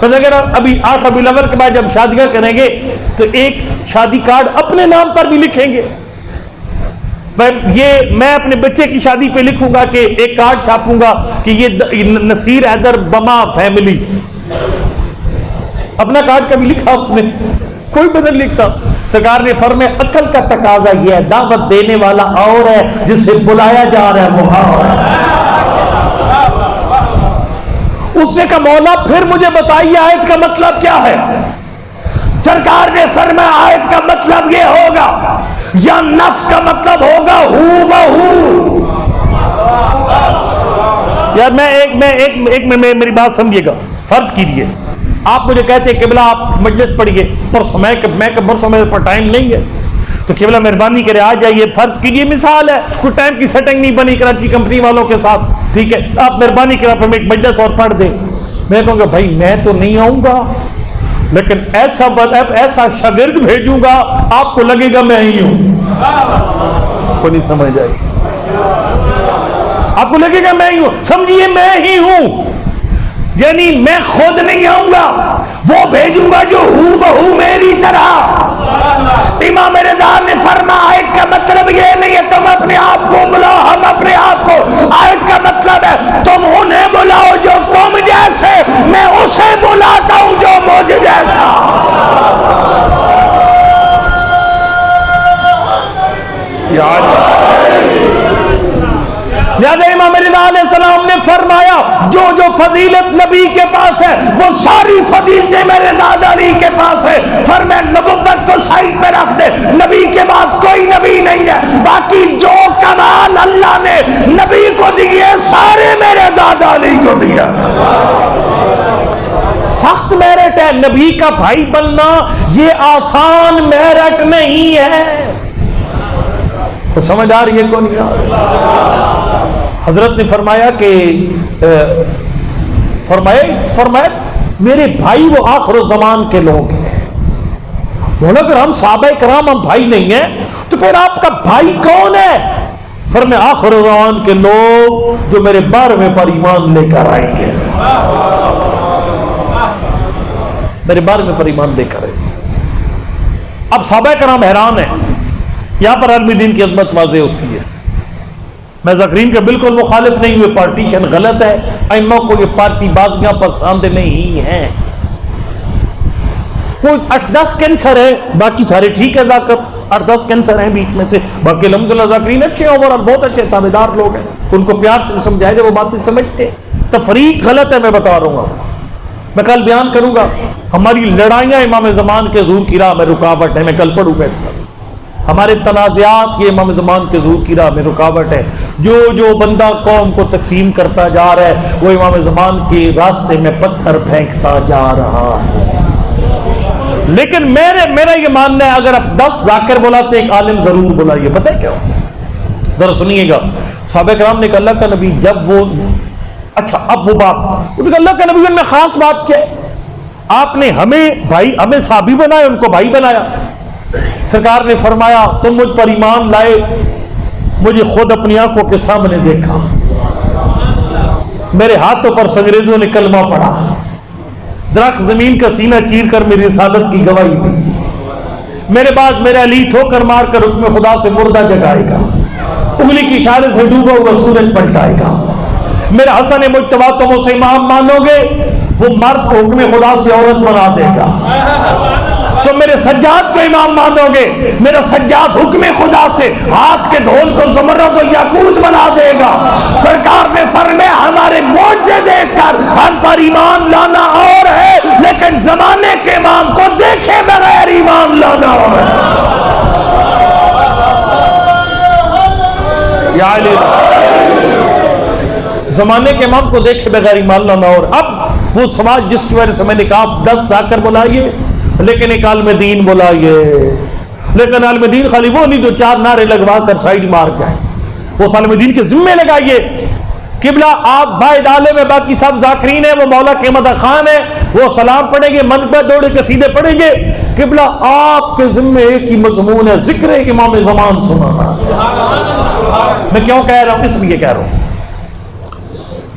Speaker 1: بس اگر ابھی 8 ربیع الاول کے بعد جب شادیاں کریں گے تو ایک شادی کارڈ اپنے نام پر بھی لکھیں گے. یہ میں اپنے بچے کی شادی پہ لکھوں گا کہ ایک کارڈ چھاپوں گا کہ یہ نصیر حیدر بما فیملی. اپنا کارڈ کبھی لکھا آپ نے؟ کوئی بدل لکھتا. سرکار نے فرمایا عقل کا تقاضا یہ ہے، دعوت دینے والا اور ہے، جسے بلایا جا رہا ہے وہ اور ہے. اس نے کہا مولا پھر مجھے بتائیے آیت کا مطلب کیا ہے؟ سرکار نے فرمایا آیت کا مطلب یہ ہوگا، یا نفس کا مطلب ہوگا ہو بہو. یار میں میری بات سمجھیے گا. فرض کیجیے آپ مجھے کہتے ہیں قبلہ آپ مجلس پڑھیے پرسوں، میں پرسوں میرے پر ٹائم نہیں ہے تو قبلہ مہربانی کرے آ جائیے. فرض کیجیے مثال ہے کوئی ٹائم کی سیٹنگ نہیں بنی کراچی کمپنی والوں کے ساتھ، ٹھیک ہے آپ مہربانی کرے آپ ہمیں ایک مجلس اور پڑھ دیں. میں کہوں گا بھائی میں تو نہیں آؤں گا، لیکن ایسا شاگرد بھیجوں گا آپ کو لگے گا میں ہی ہوں. کو نہیں سمجھ آئی؟ آپ کو لگے گا میں ہی ہوں. سمجھیے میں ہی ہوں، یعنی میں خود نہیں آؤں گا، وہ بھیجوں گا جو ہو بہو میری طرح. امام رضا نے فرمایا آیت کا مطلب یہ نہیں ہے تم اپنے آپ کو بلاؤ ہم اپنے آپ کو. آیت کا مطلب ہے تم انہیں بلاؤ جو تم جیسے، میں اسے بلاتا ہوں جو مجھ جیسا. لہذا امام رضا علیہ السلام نے فرمایا جو فضیلت نبی کے پاس ہے وہ ساری فضیلتیں میرے دادا علی کے پاس ہے. فرمایا نبوت کو سائڈ پہ رکھ دے، نبی کے بعد کوئی نبی نہیں ہے، باقی جو کمال اللہ نے نبی کو دیے سارے میرے دادا علی کو دیا. سخت میرٹ ہے نبی کا بھائی بننا، یہ آسان میرٹ نہیں ہے. تو سمجھ آ رہی ہے کون؟ حضرت نے فرمایا کہ فرمایا میرے بھائی وہ آخر الزمان کے لوگ ہیں. بولا اگر ہم صحابہ کرام ہم بھائی نہیں ہیں تو پھر آپ کا بھائی کون ہے؟ فرمایا آخر الزمان کے لوگ جو میرے 12ویں پر ایمان لے کر آئیں گے. میرے 12ویں پر ایمان لے کر آئیں گے. اب صحابہ کرام حیران ہیں. یہاں پر عالم دین کی عظمت واضح ہوتی ہے. میں ذاکرین کے بالکل مخالف نہیں ہوئے، پارٹیشن غلط ہے، ائمہ کو یہ پارٹی بازیاں پسند نہیں ہیں. کوئی 8-10 کینسر ہے، باقی سارے ٹھیک ہے ذاکر، 8-10 کینسر ہیں بیچ میں سے، باقی الحمدللہ ذاکرین اچھے ہیں، اوورآل بہت اچھے تابعدار لوگ ہیں، ان کو پیار سے سمجھائے جائے وہ باتیں سمجھتے ہیں۔ تفریق غلط ہے، میں بتا رہا ہوں، میں کل بیان کروں گا۔ ہماری لڑائیاں امام زمان کے ظہور کی راہ میں رکاوٹ ہے، میں کل پڑھوں گا اس پر۔ ہمارے تنازعات یہ امام زمان کے ظہور کی راہ میں رکاوٹ ہے۔ جو بندہ قوم کو تقسیم کرتا جا رہا ہے وہ امام زمان کے راستے میں پتھر پھینکتا جا رہا ہے۔ لیکن میرا یہ ماننا ہے اگر آپ 10 ذاکر بلاتے ایک عالم ضرور بلائیے۔ پتہ ہے کیا؟ ذرا سنیے گا، صحابہ کرام نے کہا اللہ کا نبی جب وہ اچھا اب وہ بات اللہ کا نبی میں خاص بات کیا ہے؟ آپ نے ہمیں صحابی بنایا، ان کو بھائی بنایا۔ سرکار نے فرمایا تم مجھ پر ایمان لائے، مجھے خود اپنی آنکھوں کے سامنے دیکھا، میرے ہاتھوں پر انگریزوں نے کلمہ پڑھا، درخت زمین کا سینہ چیر کر میری رسالت کی گواہی دی، میرے بعد میرا علی ٹھوکر مار کر حکم خدا سے مردہ جگائے گا، انگلی کی اشارے سے ڈوبا ہوا سورج پلٹائے گا، میرا حسن مجتبیٰ تم اسے امام مانو گے، وہ مرد کو حکم خدا سے عورت بنا دے گا، تو میرے سجاد کو امام مانو گے، میرا سجاد حکم خدا سے ہاتھ کے دھول کو زمرد و یاقوت بنا دے گا۔ سرکار نے فرمایا ہمارے معجزے دیکھ کر ہم پر ایمان لانا اور ہے، لیکن زمانے کے امام کو دیکھے بغیر ایمان لانا اور ہے۔ یا علی زمانے کے امام کو دیکھے بغیر ایمان لانا اور۔ اب وہ سماج جس کی وجہ سے میں نے کہا 10 ذاکر بلائیے لیکن ایک عالم دین بلائیے، لیکن عالم دین خالی وہ نہیں جو 4 نعرے لگوا کر سائیڈ مار جائے، وہ عالم دین کے ذمے لگائیے۔ قبلہ آپ واحد عالم ہے، باقی سب ذاکرین ہیں، وہ مولا کے مدح خان ہے، وہ سلام پڑھیں گے، منقبت دوڑے قصیدے پڑھیں گے۔ قبلہ آپ کے ذمے ایک ہی مضمون ہے، ذکر امام زمان سنانا۔ میں کیوں کہہ رہا ہوں؟ اس لیے کہہ رہا ہوں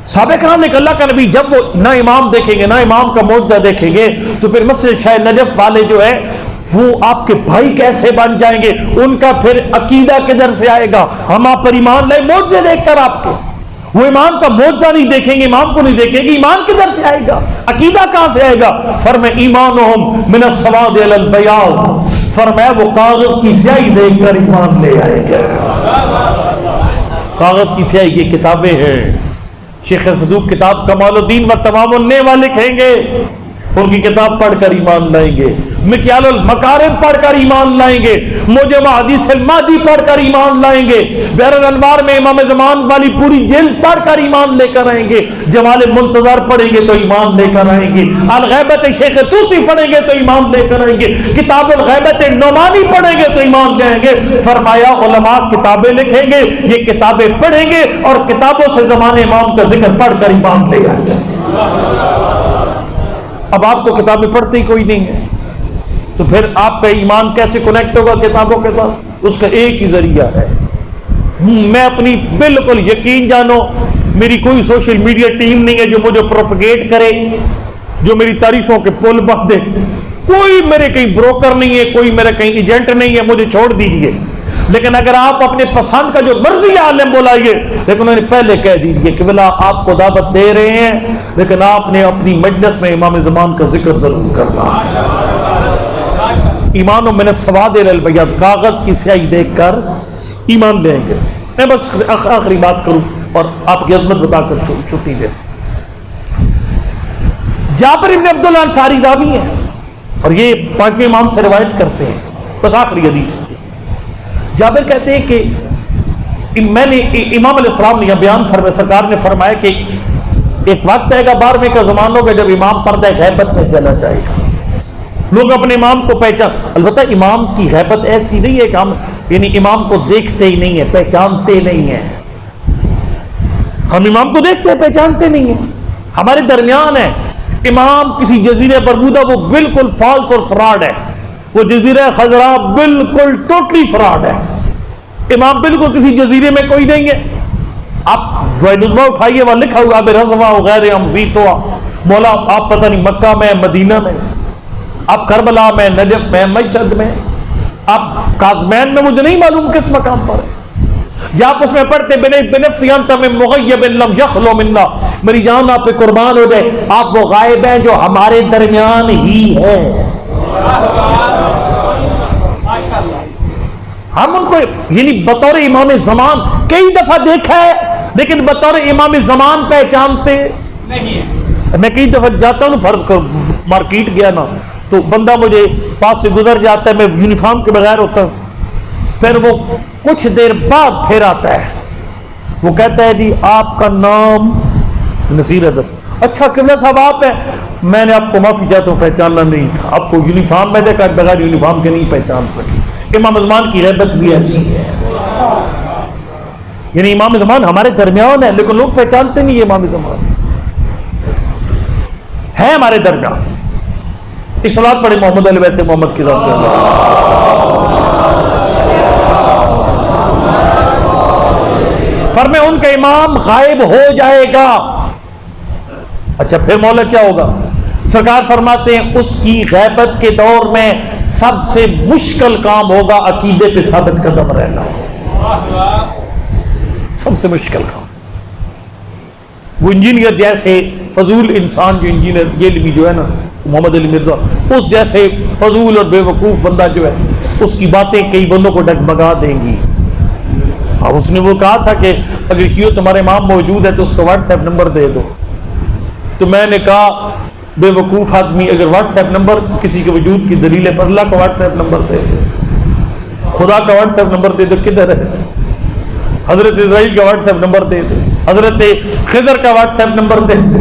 Speaker 1: صحابہ کرام نے کہا اللہ کا نبی جب وہ نہ امام دیکھیں گے نہ امام کا معجزہ دیکھیں گے تو پھر مسجد شاہ نجف والے جو ہے وہ آپ کے بھائی کیسے بن جائیں گے؟ ان کا پھر عقیدہ کدھر سے آئے گا؟ ہم آپ پر ایمان لائے معجزے دیکھ کر، آپ کے وہ امام کا معجزہ نہیں دیکھیں گے، امام کو نہیں دیکھیں گے، ایمان کدھر سے آئے گا؟ عقیدہ کہاں سے آئے گا؟ فرمایا ایمانہم من السواد الی البیاض، فرمایا وہ کاغذ کی سیاہی دیکھ کر ایمان لے آئے گا۔ کاغذ کی سیاہی کی کتابیں ہیں، شیخ صدوق کتاب کمال الدین و تمام النعمہ لکھیں گے، ان کی کتاب پڑھ کر ایمان لائیں گے، مکیال المکارم پڑھ کر ایمان لائیں گے، موجم حدیث المہدی پڑھ کر ایمان لائیں گے، بحر الانوار میں امام زمان والی پوری جلد پڑھ کر ایمان لے کر آئیں گے، جمال منتظر پڑھیں گے تو ایمان لے کر آئیں گے، الغیبت شیخ توسی پڑھیں گے تو ایمان لے کر آئیں گے، کتاب الغیبت نعمانی پڑھیں گے تو ایمان لے آئیں گے۔ فرمایا علماء کتابیں لکھیں گے، یہ کتابیں پڑھیں گے اور کتابوں سے زمانے امام کا ذکر پڑھ کر ایمان لے آئیں گے۔ اب آپ تو کتابیں پڑھتے ہی کوئی نہیں ہے، تو پھر آپ کا ایمان کیسے کنیکٹ ہوگا کتابوں کے ساتھ؟ اس کا ایک ہی ذریعہ ہے، میں اپنی بالکل یقین جانو میری کوئی سوشل میڈیا ٹیم نہیں ہے جو مجھے پروپیگیٹ کرے، جو میری تعریفوں کے پل باندھے، کوئی میرے کہیں بروکر نہیں ہے، کوئی میرا کہیں ایجنٹ نہیں ہے، مجھے چھوڑ دیجیے۔ لیکن اگر آپ اپنے پسند کا جو مرضی عالم بلائیے، لیکن انہوں نے پہلے کہہ دیجیے کہ بلا آپ کو دعوت دے رہے ہیں لیکن آپ نے اپنی مجلس میں امام زمان کا ذکر ضرور کرنا ہے۔ ایمان من السواد الی البیاض، کاغذ کی سیاہی دیکھ کر ایمان لیں گے۔ میں بس آخری بات کروں اور آپ کی عظمت بتا کر چھٹی دے۔ جابر بن عبداللہ انصاری راوی ہیں اور یہ 5ویں امام سے روایت کرتے ہیں، بس آخری حدیث۔ جابر کہتے ہیں کہ میں نے امام علیہ السلام نے یہ بیان فرمایا، سرکار نے فرمایا کہ ایک وقت آئے گا 12ویں کا زمانہ ہوگا جب امام پردہ غیبت میں چلا جائے گا، لوگ اپنے امام کو پہچان، البتہ امام کی غیبت ایسی نہیں ہے کہ ہم یعنی امام کو دیکھتے ہی نہیں ہیں، پہچانتے نہیں ہیں، ہم امام کو دیکھتے ہیں پہچانتے نہیں ہیں، ہمارے درمیان ہے امام کسی جزیرے برمودا وہ بالکل فالس اور فراڈ ہے، وہ جزیرہ خضراء بالکل ٹوٹلی فراڈ ہے، امام بالکل کسی جزیرے میں کوئی نہیں ہے۔ آپ جوائد اٹھائیے وہاں لکھا ہوا اب رضوا غیر امزیت ہوا، مولا آپ پتہ نہیں مکہ میں مدینہ میں، آپ کربلا میں نجف میں مشہد میں، آپ کاظمین میں، مجھے نہیں معلوم کس مقام پر ہے، یا آپ اس میں پڑھتے بنفسی انت من مغیب لم یخلو منا، میری جان آپ پہ قربان ہو جائے، آپ وہ غائب ہیں جو ہمارے درمیان ہی ہے، ہم ان کو یعنی بطور امام زمان کئی دفعہ دیکھا ہے لیکن بطور امام زمان پہچانتے نہیں ہے. میں کئی دفعہ جاتا ہوں فرض کر مارکیٹ گیا نا تو بندہ مجھے پاس سے گزر جاتا ہے, میں یونیفارم کے بغیر ہوتا ہوں, پھر وہ کچھ دیر بعد پھر آتا ہے, وہ کہتا ہے جی آپ کا نام نصیر احمد. اچھا قبلہ صاحب آپ ہیں, میں نے آپ کو معافی چاہتا ہوں پہچاننا نہیں تھا, آپ کو یونیفارم میں دیکھا بغیر یونیفارم کے نہیں پہچان سکی. امام زمان کی غیبت بھی ایسی ہے, یعنی امام زمان ہمارے درمیان ہے لیکن لوگ پہچانتے نہیں امام زمان ہے ہمارے درمیان. ایک صلوات پڑھے محمد علی بیت محمد کی ذات پہ. فرمائے ان کا امام غائب ہو جائے گا. اچھا پھر مولا کیا ہوگا؟ سرکار فرماتے ہیں اس کی غیبت کے دور میں سب سے مشکل کام ہوگا عقیدے پہ ثابت قدم رہنا, سب سے مشکل کام. وہ انجینئر جیسے فضول انسان جو انجینئر یہ بھی جو ہے نا محمد علی مرزا, اس جیسے فضول اور بے وقوف بندہ جو ہے اس کی باتیں کئی بندوں کو ڈگمگا دیں گی. اب اس نے وہ کہا تھا کہ اگر کیوں تمہارے امام موجود ہے تو اس کا واٹس ایپ نمبر دے دو. تو میں نے کہا بے وقوف آدمی اگر واٹس ایپ نمبر کسی کے وجود کی دلیل ہے پر اللہ کا واٹس ایپ نمبر دے دے, خدا کا واٹس ایپ نمبر دے دو کدھر ہے؟ حضرت اسرائیل کا واٹس ایپ نمبر دے دے, حضرت خضر کا واٹس ایپ نمبر دے دے,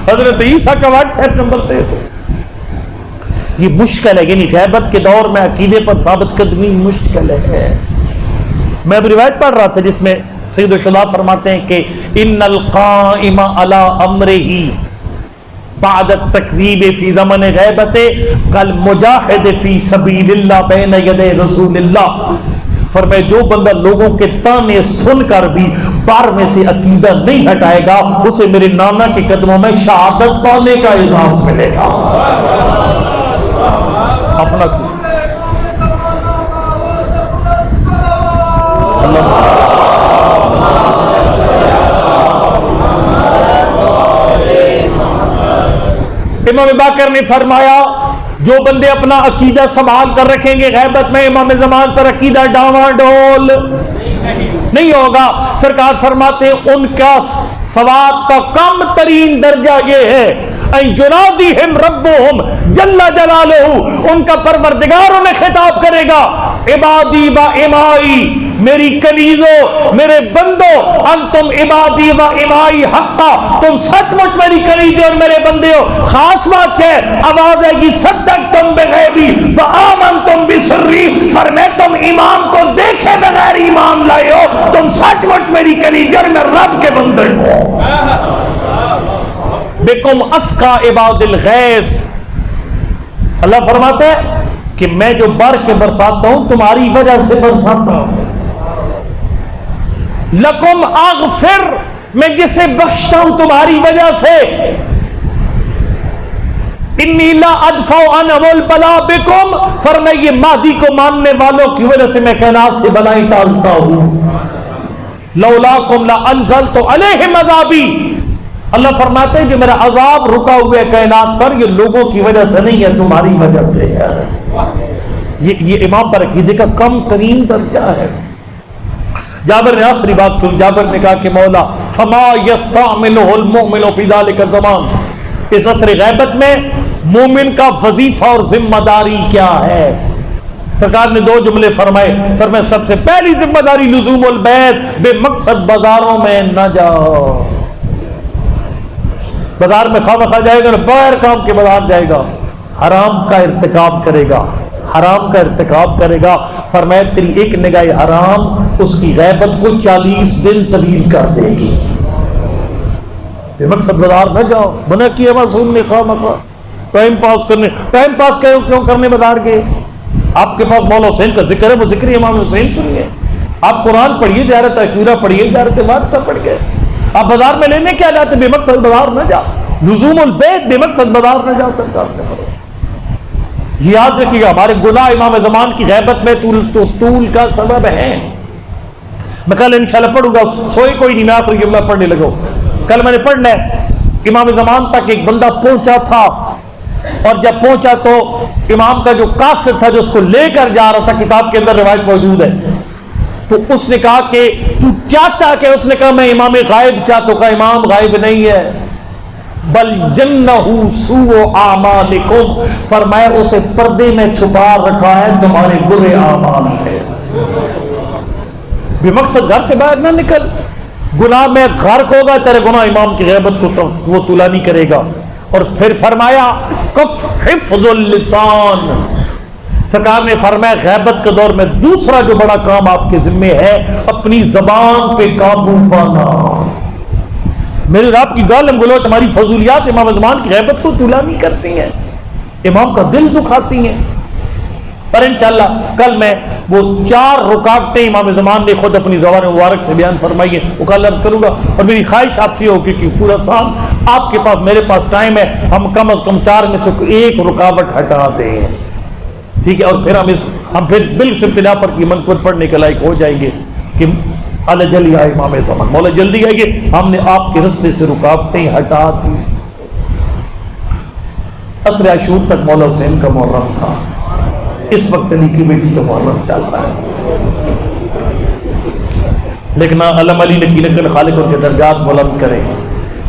Speaker 1: حضرت عیسیٰ کا واٹس ایپ نمبر دے دو. یہ مشکل ہے, یعنی غیبت کے دور میں عقیدے پر ثابت قدمی مشکل ہے. میں اب روایت پڑھ رہا تھا جس میں سید الشہداء فرماتے ہیں کہ ان القائم علی امرہ بعد التکذیب فی زمن غیبت کالمجاہد فی سبیل اللہ بین یدی رسول اللہ. فرمائے جو بندہ لوگوں کے تانے سن کر بھی بار میں سے عقیدہ نہیں ہٹائے گا اسے میرے نانا کے قدموں میں شہادت پانے کا اعزاز ملے گا. اپنا امام باقر نے فرمایا جو بندے اپنا عقیدہ سنبھال کر رکھیں گے غیبت میں امام زمان پر عقیدہ ڈاواں ڈول نہیں ہوگا. سرکار فرماتے ہیں ان کا ثواب کا کم ترین درجہ یہ ہے ان ینادیہم ربہم جل جلالہ, ان کا پروردگار انہیں خطاب کرے گا عبادی و امائی, میری کنیزو میرے بندو, انتم عبادی و امائی حقا, تم سچ مچ میری کنیزے اور میرے بندے ہو. خاص بات ہے آواز ہے کہ صدقتم بغیبی و آمنتم بسری, فرمائے تم ایمان کو دیکھے بغیر ایمان لائے ہو, تم سچ مچ میری کنیزے اور میں رب کے بندے ہو. بکم اسقا عباد الغیث, اللہ فرماتا ہے کہ میں جو بارش برساتا ہوں تمہاری وجہ سے برساتا ہوں. لکم اغفر, میں جسے بخشتا ہوں تمہاری وجہ سے. انی لا ادفع عنہم البلاء بکم, فرمائے یہ مہدی کو ماننے والوں کی وجہ سے میں کائنات سے بلائیں ٹالتا ہوں. لولاکم لانزلت علیہم عذابی, اللہ فرماتے ہیں کہ میرا عذاب رکا ہوئے کائنات پر یہ لوگوں کی وجہ سے نہیں ہے تمہاری وجہ سے ہے. یہ امام پر عقیدے کا کم ترین درجہ ہے. جابر نے آخری بات کی, جابر نے کہا کہ مولا فما یستعملہ المؤمن فی ذلک الزمان, اس عصر غیبت میں مومن کا وظیفہ اور ذمہ داری کیا ہے؟ سرکار نے دو جملے فرمائے. سب سے پہلی ذمہ داری لزوم البیت, بے مقصد بازاروں میں نہ جاؤ. بازار میں خواہ مخواہ جائے گا نا, بغیر کام کے بازار جائے گا, حرام کا ارتکاب کرے گا, حرام کا ارتکاب کرے گا. فرمایا تیری ایک نگاہ حرام اس کی غیبت کو 40 دن طویل کر دے گی. بے مقصد بازار نہ جاؤ, منع کیا معصوم نے خواہ مخواہ ٹائم پاس کرنے. ٹائم پاس کیوں کرنے بازار گئے؟ آپ کے پاس مولا حسین کا ذکر ہے, وہ ذکر امام حسین سنیے. آپ قرآن پڑھیے, زیارت عاشورہ پڑھیے, زیارت وارثہ پڑھ گئے. آپ بازار میں لینے کیا جاتے؟ بے مقصد بازار نہ جاؤ. لزوم البیت, بے مقصد بازار نہ جاؤ. سرکار نے فرمایا. یاد رکھیے گا ہمارے گناہ امام زمان کی غیبت میں طول کا سبب ہے. میں کل انشاءاللہ پڑھوں گا, سوئے کوئی نہیں, میں آخری جملہ پڑھنے لگا. کل میں نے پڑھنا ہے امام زمان تک ایک بندہ پہنچا تھا, اور جب پہنچا تو امام کا جو قاصد تھا جو اس کو لے کر جا رہا تھا، کتاب کے اندر روایت موجود ہے، تو اس نے کہا کہ تو چاہتا کہ، اس نے کہا میں امام غائب چاہتا ہوں، کہا امام غائب نہیں ہے، بل جنہ سوء اعمالکم، فرمایا اسے پردے میں چھپا رکھا ہے تمہارے برے اعمال ہے۔ بے مقصد گھر سے باہر نہ نکل، گناہ میں غرق ہوگا، تیرے گناہ امام کی غیبت کو تو وہ تولا نہیں کرے گا۔ اور پھر فرمایا کف حفظ اللسان، سرکار نے فرمایا غیبت کے دور میں دوسرا جو بڑا کام آپ کے ذمہ ہے، اپنی زبان پہ قابو پانا۔ میرے رب کی گالم گلوچ ہماری فضولیات امام زمان کی غیبت کو تولا نہیں کرتی ہیں، امام کا دل دکھاتی ہیں۔ پر انشاءاللہ کل میں وہ 4 رکاوٹیں امام زمان نے خود اپنی زبان مبارک سے بیان فرمائی ہیں، وہ کل عرض کروں گا۔ اور میری خواہش آپ سے ہوگی کہ پورا سال آپ کے پاس میرے پاس ٹائم ہے، ہم کم از کم 4 میں سے ایک رکاوٹ ہٹا دیں، ٹھیک ہے؟ اور پھر ہم پھر بالفطلافر کی منقبت پڑھنے کے لائق ہو جائیں گے کہ اللہ جلدی آئے امام زمان، مولا جلدی آئیے، ہم نے آپ کے رستے سے رکاوٹیں ہٹا دی۔ عصر عاشور تک مولا حسین کا محرم تھا، اس وقت علی کی بیٹی کا محرم چلتا ہے، لیکن علم علی نے کی خالق ان کے درجات بلند کرے،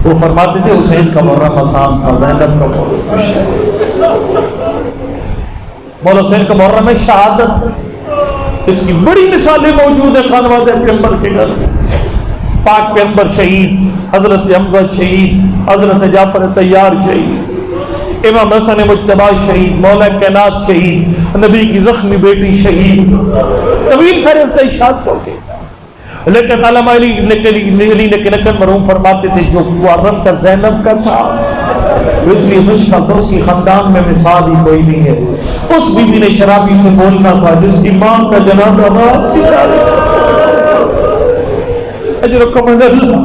Speaker 1: وہ فرماتے تھے حسین کا محرم آسان تھا، زینب کا محرم مشکل۔ مولا حسین کا محرم ہے شہادت، اس کی بڑی مثالیں موجود ہیں خانوادہ پیغمبر کے گھر، پاک پیغمبر شہید، حضرت حمزہ شہید، حضرت جعفر طیار شہید، امام حسن مجتبی شہید، مولا کائنات شہید، نبی کی زخمی بیٹی شہید، طویل فہرست شہادتوں کے۔ لیکن علامہ علی نقل مرحوم فرماتے تھے جو محرم کا زینب کا تھا، اس لیے مشکل تو اس کی خاندان میں مثال ہی کوئی نہیں ہے۔ اس بیوی نے شرابی سے بولنا تھا جس کی ماں کا جنازہ رات کی اجرکم اللہ،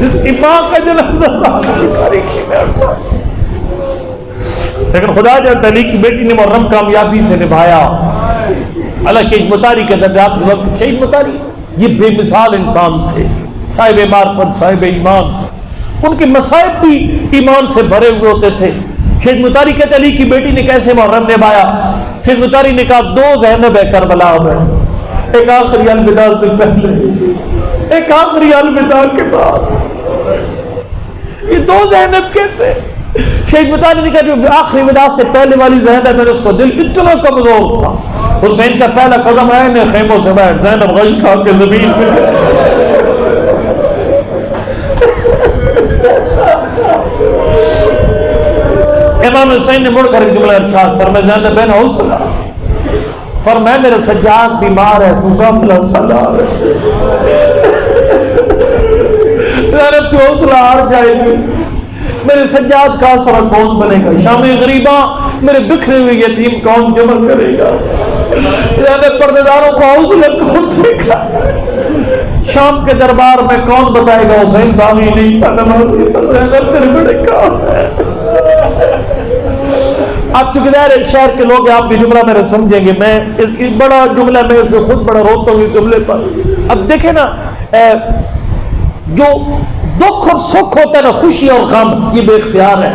Speaker 1: جس کی ماں کا جنازہ رات کی تاریخی میں اٹھا، لیکن خدا جب علی کی بیٹی نے محرم کامیابی سے نبھایا۔ اللہ شہید مطاری کے درجات میں وقت، شہید مطاری یہ بے مثال انسان تھے، صاحب معرفت، صاحب ایمان، ان کے مصائب بھی ایمان سے بھرے ہوئے ہوتے تھے۔ شہید مطاری کہتے علی کی بیٹی نے کیسے محرم نبھایا؟ شہید مطاری نے کہا 2 زینب ہے کربلا میں، ایک آخری الوداع سے پہلے، ایک آخری الوداع کے بعد، یہ 2 زینب کیسے؟ شیخ مطاری نے کہا جو آخری وداع سے پہلے والی زینب ہے، اس کو دل اتنا کمزور تھا، حسین کا پہلا قدم ہے نے خیموں سے باہر، زینب غش کھا کے زمین پہ امام حسین نے مڑ کر ایک جملہ ارشاد فرمایا زینب بن حوصلہ، فرمایا میرا سجاد بیمار ہے، تو غافلہ سلام ہے، زینب تو حوصلہ ہار جائے گی، میرے سجاد کا آسرا کون بنے گا، شام غریباں میرے بکھرے ہوئے یتیم کون جمع کرے گا، زینب پردےداروں کو حوصلہ کون دے گا، شام کے دربار میں کون بتائے گا حسین باغی نہیں تھا، نمازی تھا، زینب تیرے بڑے کام ہے۔ آپ چونکہ ظاہر شہر کے لوگ آپ کی جملہ میرے سمجھیں گے، میں اس کی بڑا جملہ میں اس میں خود بڑا روتا ہوں اس جملے پر۔ اب دیکھیں نا جو دکھ اور سکھ ہوتا ہے نا، خوشی اور غم، یہ بے اختیار ہے،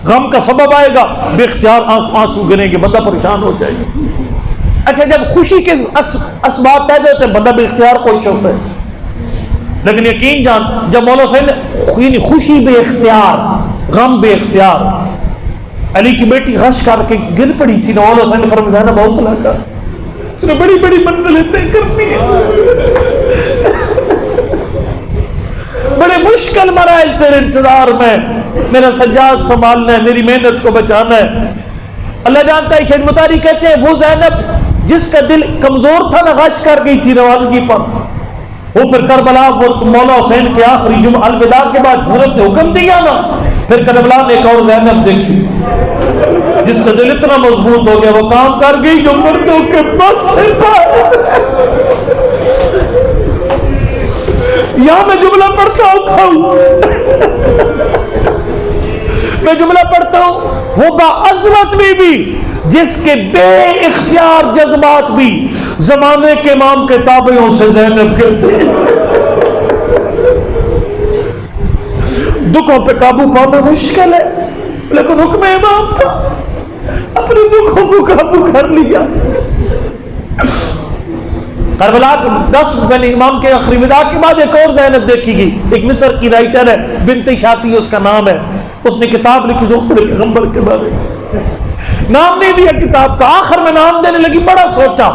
Speaker 1: غم کا سبب آئے گا بے اختیار آنسو گریں گے، بندہ پریشان ہو جائے گا۔ اچھا جب خوشی کے اسباب پیدا ہوتے ہیں بندہ بے اختیار خوش ہوتا ہے، لیکن یقین جان جب مولا حسین خوشی بے اختیار، غم بے اختیار، علی کی بیٹی غش کر کے گر پڑی تھی، مولا حسین نے فرمایا زینب حوصلہ کر، بڑی بڑی منزلیں طے کرنی ہے، بڑے مشکل مراحل تیرے انتظار میں، میرا سجاد سنبھالنا ہے، میری محنت کو بچانا ہے۔ اللہ جانتا ہے، شیخ مطاری کہتے ہیں وہ زینب جس کا دل کمزور تھا نا، غش کر گئی تھی روانگی پر، وہ پھر کربلا وہ مولا حسین کے آخری جمعہ الوداع کے بعد حضرت نے حکم دیا نا، پھر کربلا نے ایک اور زینب دیکھی جس کا دل اتنا مضبوط ہو گیا وہ کام کر گئی جو مردوں کے بس سے یہاں میں جملہ پڑھتا ہوں، میں جملہ پڑھتا ہوں، وہ باعظمت بھی جس کے بے اختیار جذبات بھی زمانے کے امام کے تابعوں سے زینب کے تھے، دکھوں پہ قابو پانا مشکل ہے، لیکن حکم امام تھا، اپنے دکھوں کو قابو کر لیا۔ کربلا 10 یعنی امام کے آخری وداع کے بعد ایک اور زینب دیکھی گئی، ایک مصر کی رائٹر ہے، بنت شاطی اس کا نام ہے، اس نے کتاب لکھی دوسرے پیغمبر کے بارے میں، نام نہیں دیا کتاب کا، آخر میں نام دینے لگی، بڑا سوچا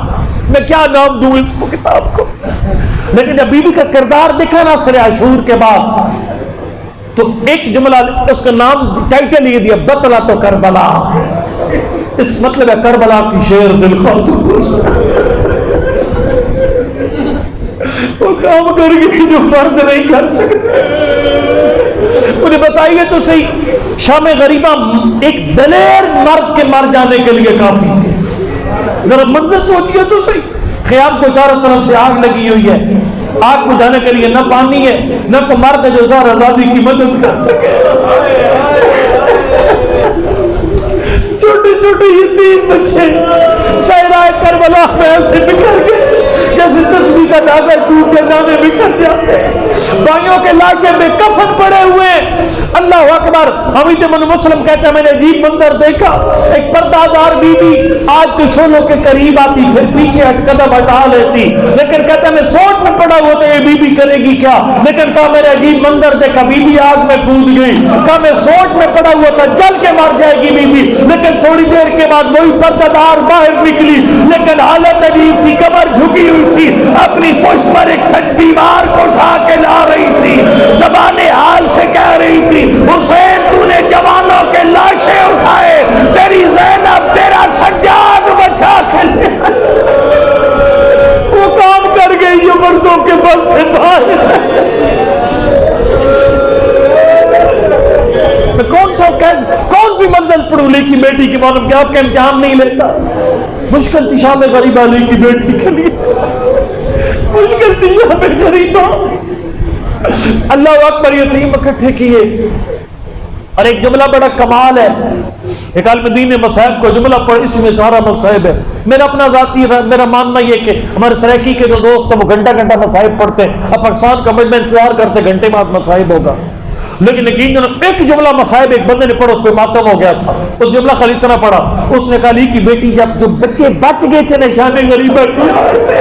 Speaker 1: میں کیا نام دوں اس کو کتاب کو، لیکن جب بی بی کا کردار دیکھا نا سر عاشور کے بعد تو ایک جملہ اس کا نام ٹائٹل یہ دیا، بطلہ تو کربلا، اس مطلب ہے کربلا کی شیر دل خاتون، وہ کام کر گئی جو مرد نہیں کر سکتے۔ انہیں بتائیے تو صحیح، شام غریبہ ایک دلیر مرد کے مر جانے کے لیے کافی تھے، ذرا منظر سوچئے تو صحیح، خیام کو چاروں طرف سے آگ لگی ہوئی ہے، آگ بجھانے کے لیے نہ پانی ہے نہ کوئی مرد ہے جو زار آزادی کی مدد کر سکے، چھوٹے چھوٹے یتیم بچے صحرائے کربلا میں ایسے بکھر گئے جیسے تسبیح کا دھاگا ٹوٹ کے دانے بکھر جاتے ہیں، بھائیوں کے لاشیں میں کفن پڑے ہوئے، اللہ اکبر۔ حمید بن مسلم کہتا ہے میں نے عجیب منظر دیکھا، ایک پردہ دار بی بی آج کے شولوں کے قریب آتی، پھر پیچھے قدم ہٹا لیتی، لیکن کہتا ہے میں سوچ میں پڑا ہوا تو یہ بی بی کرے گی کیا، لیکن کہا میں نے عجیب منظر دیکھا، بی بی آگ میں کود گئی، کہا میں سوچ میں پڑا ہوا تھا جل کے مر جائے گی بی بی، لیکن تھوڑی دیر کے بعد وہی پردہ دار باہر نکلی، لیکن حالت عجیب تھی، کمر جھکی ہوئی تھی، اپنی پشت پر ایک بیمار کو اٹھا کے لا رہی تھی، زبان حال سے کہہ رہی تھی حسین تو نے جوانوں کے لاشیں اٹھائے، تیری زینب تیرا سجاد بچا کے لے، وہ کام کر گئی جو مردوں کے بس سے باہر ہے۔ میں کون سی منزل پڑھوں لی کی بیٹی کی معلوم کہ آپ کا امتحان نہیں لیتا، مشکل تھی شام غریبہ علی کی بیٹی کے لیے، مشکل تھی شام غریبہ، اللہ اکبر، یتیم اکٹھے کیے۔ اور ایک جملہ بڑا کمال ہے، ایک عالم دین نے مصائب کو جملہ پڑھ، اس میں سارا مصائب ہے، میرا اپنا ذاتی میرا ماننا یہ کہ ہمارے سریکی کے جو دوست ہیں وہ گھنٹہ گھنٹہ مصائب پڑھتے ہیں، اب پاکستان کا میں انتظار کرتے گھنٹے بعد مصائب ہوگا، لیکن یقین ایک جملہ مصائب ایک بندے نے پڑھا اس پہ ماتم ہو گیا تھا، اس جملہ خالی اتنا پڑھا، اس نے کہا علی کی بیٹی جب جو بچے بچ گئے تھے نا شام غریبہ کی سے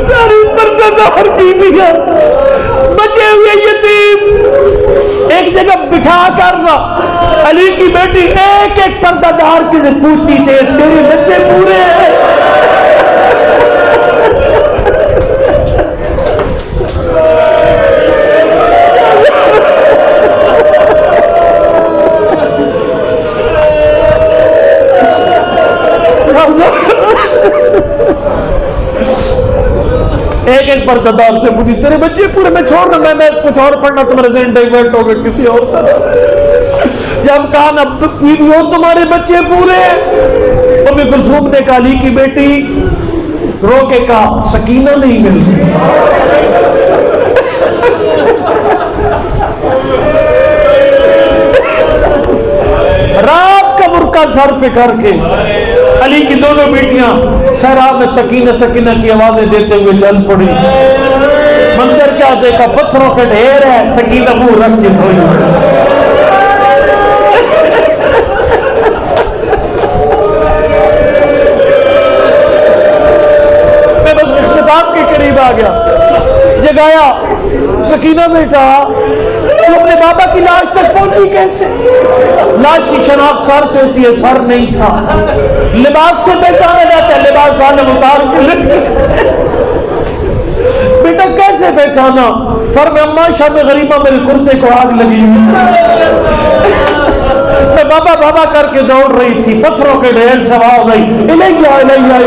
Speaker 1: ساری پردہ دار بیویاں بچے ہوئے یتیم ایک جگہ بٹھا کرنا، علی کی بیٹی ایک ایک پردہ دار کی سے پوچھتی تھے تیرے بچے پورے ہیں؟ ایک ایک پردہ دار سے پوچھی تیرے بچے پورے، میں چھوڑ رہا میں کچھ اور پڑھنا، تمہارے ذہن ڈائیورٹ ہو گئے کسی اور طرح، جب کہا نا پیڑھیوں تمہارے بچے پورے، ابھی کلثوم نے کہا علی کی بیٹی رو کے کہا سکینہ نہیں مل رہی، رات کا برقع سر پہ کر کے علی کی دونوں بیٹیاں صحرا میں سکینہ سکینہ کی آوازیں دیتے ہوئے چل پڑی، منظر کیا دیکھا، پتھروں کے ڈھیر ہے، سکینہ منہ رکھ کے سوئی پڑی۔ میں بس اختتام کے قریب آ گیا، جگایا سکینہ بیٹا تو اپنے بابا کی لاش تک پہنچی کیسے؟ لاش کی شناخت سر سے ہوتی ہے، سر نہیں تھا، لباس سے پہچانا جاتا ہے، لباس والے اتار کے لگتے، بیٹا کیسے پہچانا؟ فرمایا اماں شام غریبہ میرے کرتے کو آگ لگی ہوئی، میں بابا بابا کر کے دوڑ رہی تھی، پتھروں کے ڈھیر سے آواز آئی الیہ الیہ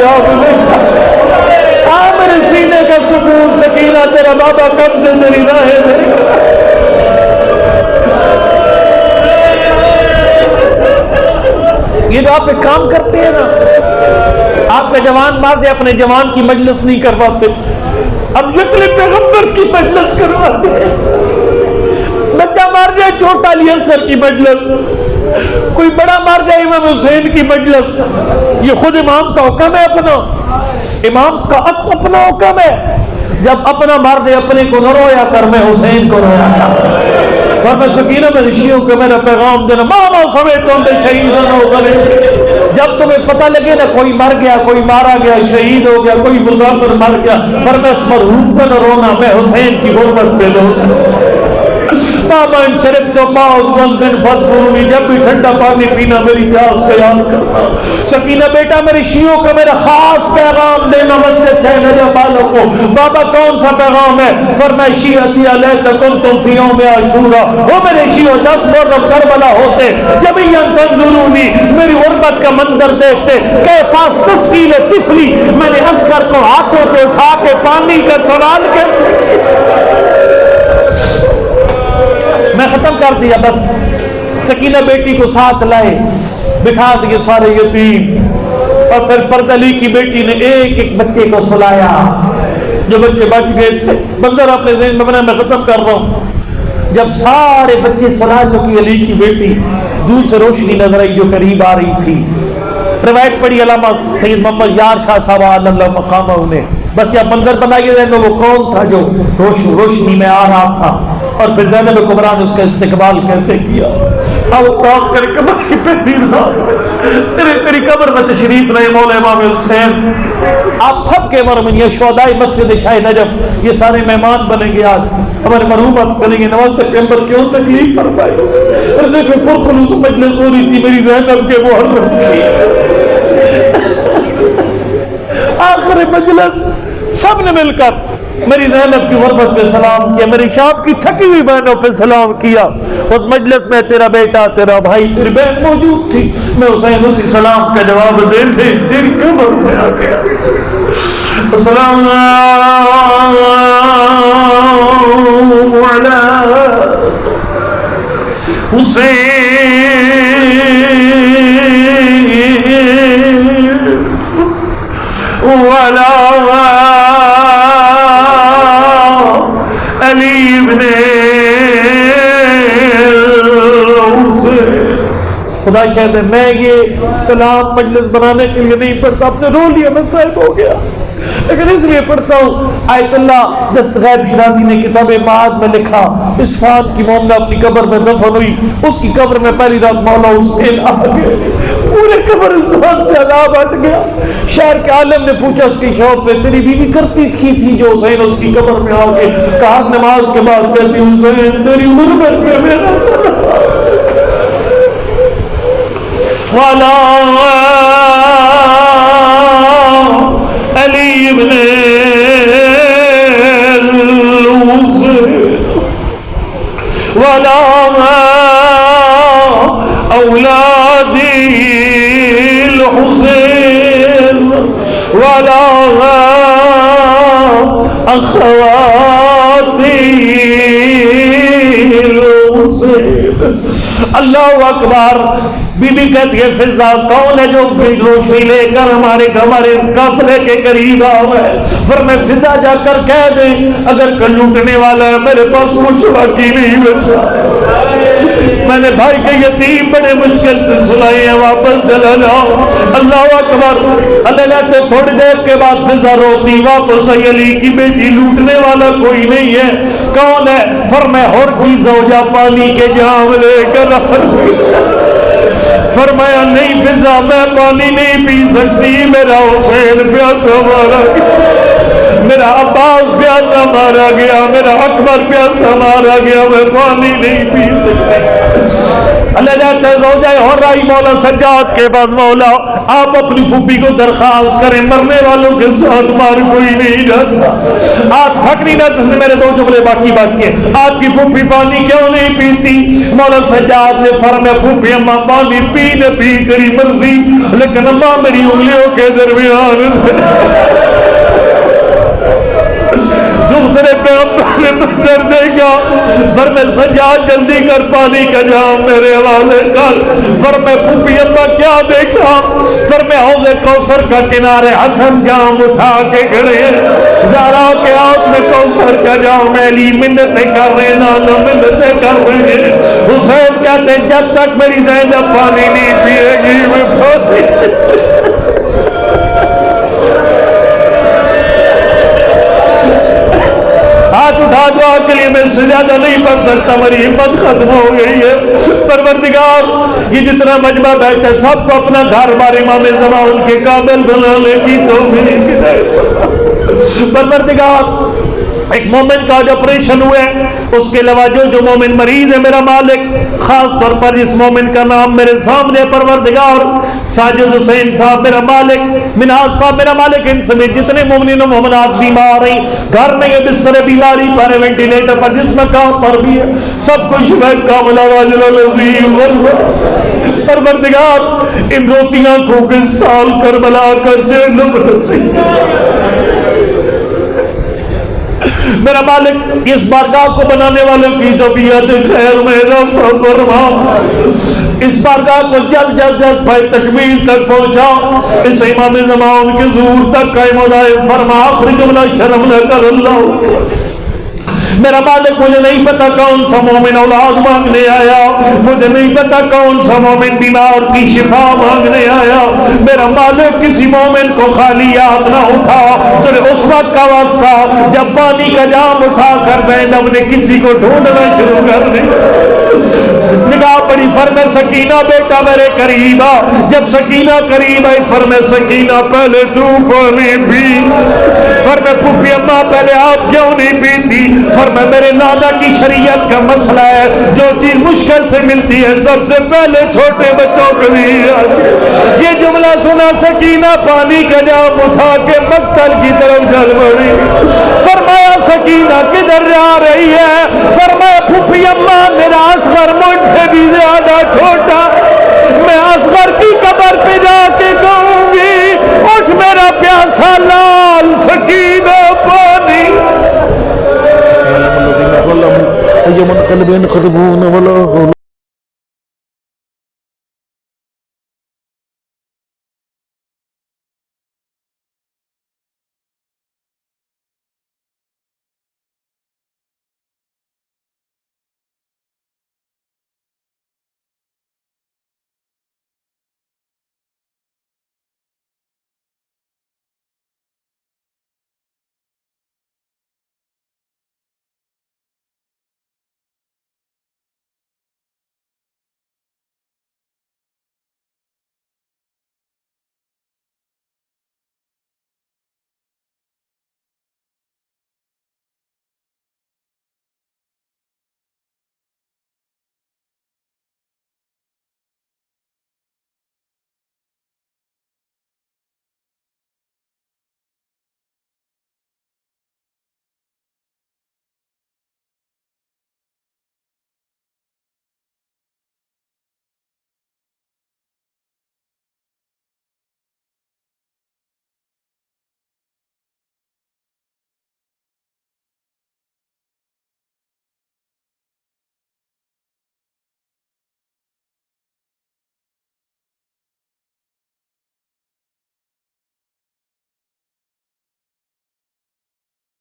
Speaker 1: یا میرے سینے کا سکون، سکینہ تیرا بابا کب سے میری راہیں میری۔ یہ جو آپ ایک کام کرتے ہیں نا، آپ کا جوان مار دے اپنے جوان کی مجلس نہیں کرواتے، اب شکل پیغمبر کی مجلس کرواتے ہیں، بچہ مار جائے چھوٹا علی اصغر کی مجلس، کوئی بڑا مار جائے امام حسین کی مجلس، یہ خود امام کا حکم ہے اپنا۔ امام کا اپنا حکم ہے، جب اپنا مرد اپنے کو نہ رویا کر، میں حسین کو رویا کر۔ فرمایا سکینہ میں رشیوں کو میرا پیغام دینا، ماما سمیت تم بے شہیدان ہو گئے۔ جب تمہیں پتہ لگے نا کوئی مر گیا، کوئی مارا گیا، شہید ہو گیا، کوئی مسافر مر گیا، فرمایا اس مرحوم کا نہ رونا، میں حسین کی حرمت پہ لوں۔ ماما ان شرب تو پاؤس وزن فضبرونی، جب بھی ٹھنڈا پانی پینا میری پیاس کا یاد کرنا۔ سکینہ بیٹا میرے شیعوں کو میرا خاص پیغام دینا مسجد ہے نجف والوں کو۔ بابا کون سا پیغام ہے؟ فرمایا شیعتی علیکم تم فی یوم عاشورا، وہ میرے شیعوں 10 محرم کربلا ہوتے جميعا تنظرونی، میری غربت کا منظر دیکھتے، کیفاس تسکیل طفلی، میں نے اصغر کو ہاتھوں پہ اٹھا کے پانی کا سوال کیسے کیا۔ میں ختم کر دیا بس۔ سکینہ بیٹی کو ساتھ لائے، بٹھا دیے سارے یتیم، اور پھر پردلی کی بیٹی نے ایک ایک بچے کو سلایا، جو بچے بچ گئے تھے۔ منظر اپنے ذہن میں بنا، میں ختم کر رہا ہوں۔ جب سارے بچے سلا چکی علی کی بیٹی، دور سے روشنی نظر آئی جو قریب آ رہی تھی۔ روایت پڑھی علامہ سید محمد یار شاہ صاحب اللہ مقامہ نے، بس یہ منظر بنائیے ذہن میں، وہ کون تھا جو روشنی میں آ رہا تھا، اور پھر زینب کبریٰ نے اس کا استقبال کیسے کیا۔ اب کام کر قبر کی پہلی رات تیری قبر میں تشریف رہے مولا امام حسین، آپ سب کے مرمن، یہ شہدائے مسجد شاہ نجف، یہ سارے مہمان بنیں گے، آج ہمارے مرحومات بنیں گے، نواز سپٹمبر کیوں تکلیف فرمائی، اور دیکھو پرخلوص مجلس ہو رہی تھی میری زینب کے محرم کی، آخر مجلس سب نے مل کر میری زینب کی غربت پہ سلام کیا، میری شام کی تھکی ہوئی بہنوں پہ سلام کیا۔ اس مجلس میں تیرا بیٹا، تیرا بھائی، تیری بہن موجود تھی، میں حسین اسی سلام کا جواب دینے تیری قبر میں آ گیا۔ السلام علی حسین وعلی علی ابن خدا شاہد ہے، میں یہ سلام مجلس بنانے کے لیے نہیں پڑھتا، اپنے رو لیا میں صاحب ہو گیا، لیکن اس لیے پڑھتا ہوں۔ آیت اللہ دستغیب شیرازی نے کتاب معاد میں لکھا، اصفہان کی مومنہ اپنی قبر میں دفن ہوئی، اس کی قبر میں پہلی رات مولا حسین آ گئے، پورے قبرستان سے عذاب ہٹ گیا۔ شہر کے عالم نے پوچھا اس کی شوہر سے، تیری بیوی کرتی تھی جو حسین اس کی قبر میں آ گئے؟ کہا نماز کے بعد کہتی حسین تیری غربت میں میرا سلام والا علی ابن والا اولادی الحسین والا اخواتی الحسین۔ اللہ اکبر۔ بی بی کہتی ہے فضا کون ہے جو روشنی لے کر ہمارے قافلے کے قریب آوے؟ فرمایا فضا جا کر کہہ دے اگر کوئی لوٹنے والا ہے میرے پاس کچھ باقی نہیں بچا، میں نے بھائی کے یتیم بڑے مشکل سے سلائے ہیں، واپس چلا جاؤ۔ اللہ اکبر۔ اللہ کہتے تھوڑی دیر کے بعد فضا روتی واپس آئی، علی کی بیٹی لوٹنے والا کوئی نہیں ہے، کون ہے؟ فرمایا ہور کی زوجہ پانی کے جام لے کر فرمایا نہیں فضا میں پانی نہیں پی سکتی، میرا حسین پیاسا مارا گیا، میرا عباس پیاسا مارا گیا، میرا اکبر پیاسا مارا گیا، میں پانی نہیں پی سکتی۔ اللہ جاتا ہے زوجہ ہو رہی مولا سجاد کے بعد، مولا آپ اپنی پھوپھی کو درخواست کریں، مرنے والوں کے ساتھ مار کوئی نہیں جاتا۔ آپ تھک نہیں جاتے، میرے دو جملے باقی بات کے، آپ کی پھوپھی پانی کیوں نہیں پیتی؟ مولا سجاد نے فرمایا پھوپھی اماں پانی پی نہ پی تیری مرضی، لیکن اماں میری انگلیوں کے درمیان دوسرے پیغمبر نے منظر دیکھا، فرمایا سجاد جلدی کر پانی کا جام میرے حوالے کر۔ فرمایا پھوپھی اماں کیا دیکھا؟ فرمایا حوض کوثر کا کنارے حسن جام اٹھا کے کھڑے ہیں، زہرا کے ہاتھ میں کوثر کا جام، علی منتیں کر رہے ہیں، نانا منتیں کر رہے ہیں۔ حسین کہتے ہیں جب تک میری زینب پانی نہیں پیے گی میں پانی دعا کے لیے میں سے زیادہ نہیں پڑھ سکتا، میری ہمت ختم ہو گئی ہے۔ پروردگار یہ جتنا مجمع بیٹھا ہے سب کو اپنا گھر بار امام زمان کے قابل بنانے کی توفیق دے۔ پروردگار ایک مومن کا جو آپریشن ہوئے اس کے علاوہ جو مومن مریض ہے میرا مالک، خاص طور پر اس مومن کا نام میرے سامنے پروردگار، ساجد حسین صاحب میرا مالک، مناز صاحب میرا مالک، ان سمیت جتنے مومنین و مومنات بیمار ہیں، گھر میں یہ بستر بیماری پر، وینٹیلیٹر پر، جس میں کام پر بھی ہے، سب کو شفا کاملہ راجل العظیم پروردگار ان روتیاں کو کے سال کربلا کا جہنم نصیب میرا مالک، اس بارگاہ کو بنانے والوں کی طبیعت خیر میں رفع فرما، اس بارگاہ کو جلد جلد جلد بھائی تکمیل تک پہنچا، اس امام زمان کے ظہور تک قائم و دائم فرما، آخری جملہ شرم نہ کر اللہ۔ میرا مالک مجھے نہیں پتا کون سا مومن اولاد مانگنے آیا، مجھے نہیں پتا کون سا مومن بیمار کی شفا مانگنے آیا، میرا مالک کسی مومن کو خالی یاد نہ اٹھا، تو اس وقت کا واسطہ جب پانی کا جام اٹھا کر زینب نے کسی کو ڈھونڈنا شروع کر دیا، نگاہ پڑی، فرمائے سکینہ بیٹا میرے قریب آ، جب سکینہ قریب آئی فرمائے سکینہ پہلے تو پانی پی، فرمائے پھوپھی اماں پہلے آپ کیوں نہیں پیتی، فرمائے میرے نانا کی شریعت کا مسئلہ ہے، جو چیز مشکل سے ملتی ہے سب سے پہلے چھوٹے بچوں کو لیے آتی ہے۔ یہ جملہ سنا سکینہ پانی کا جام اٹھا کے مقتل کی طرف چل پڑی، فرمایا سکینہ کدھر جا رہی ہے، فرمایا پھوپھی اماں میرا اصغر مجھ سے بھی زیادہ چھوٹا، میں اصغر کی قبر پہ جا کے کہوں گی اٹھ میرا پیاسا لال سکینہ پانی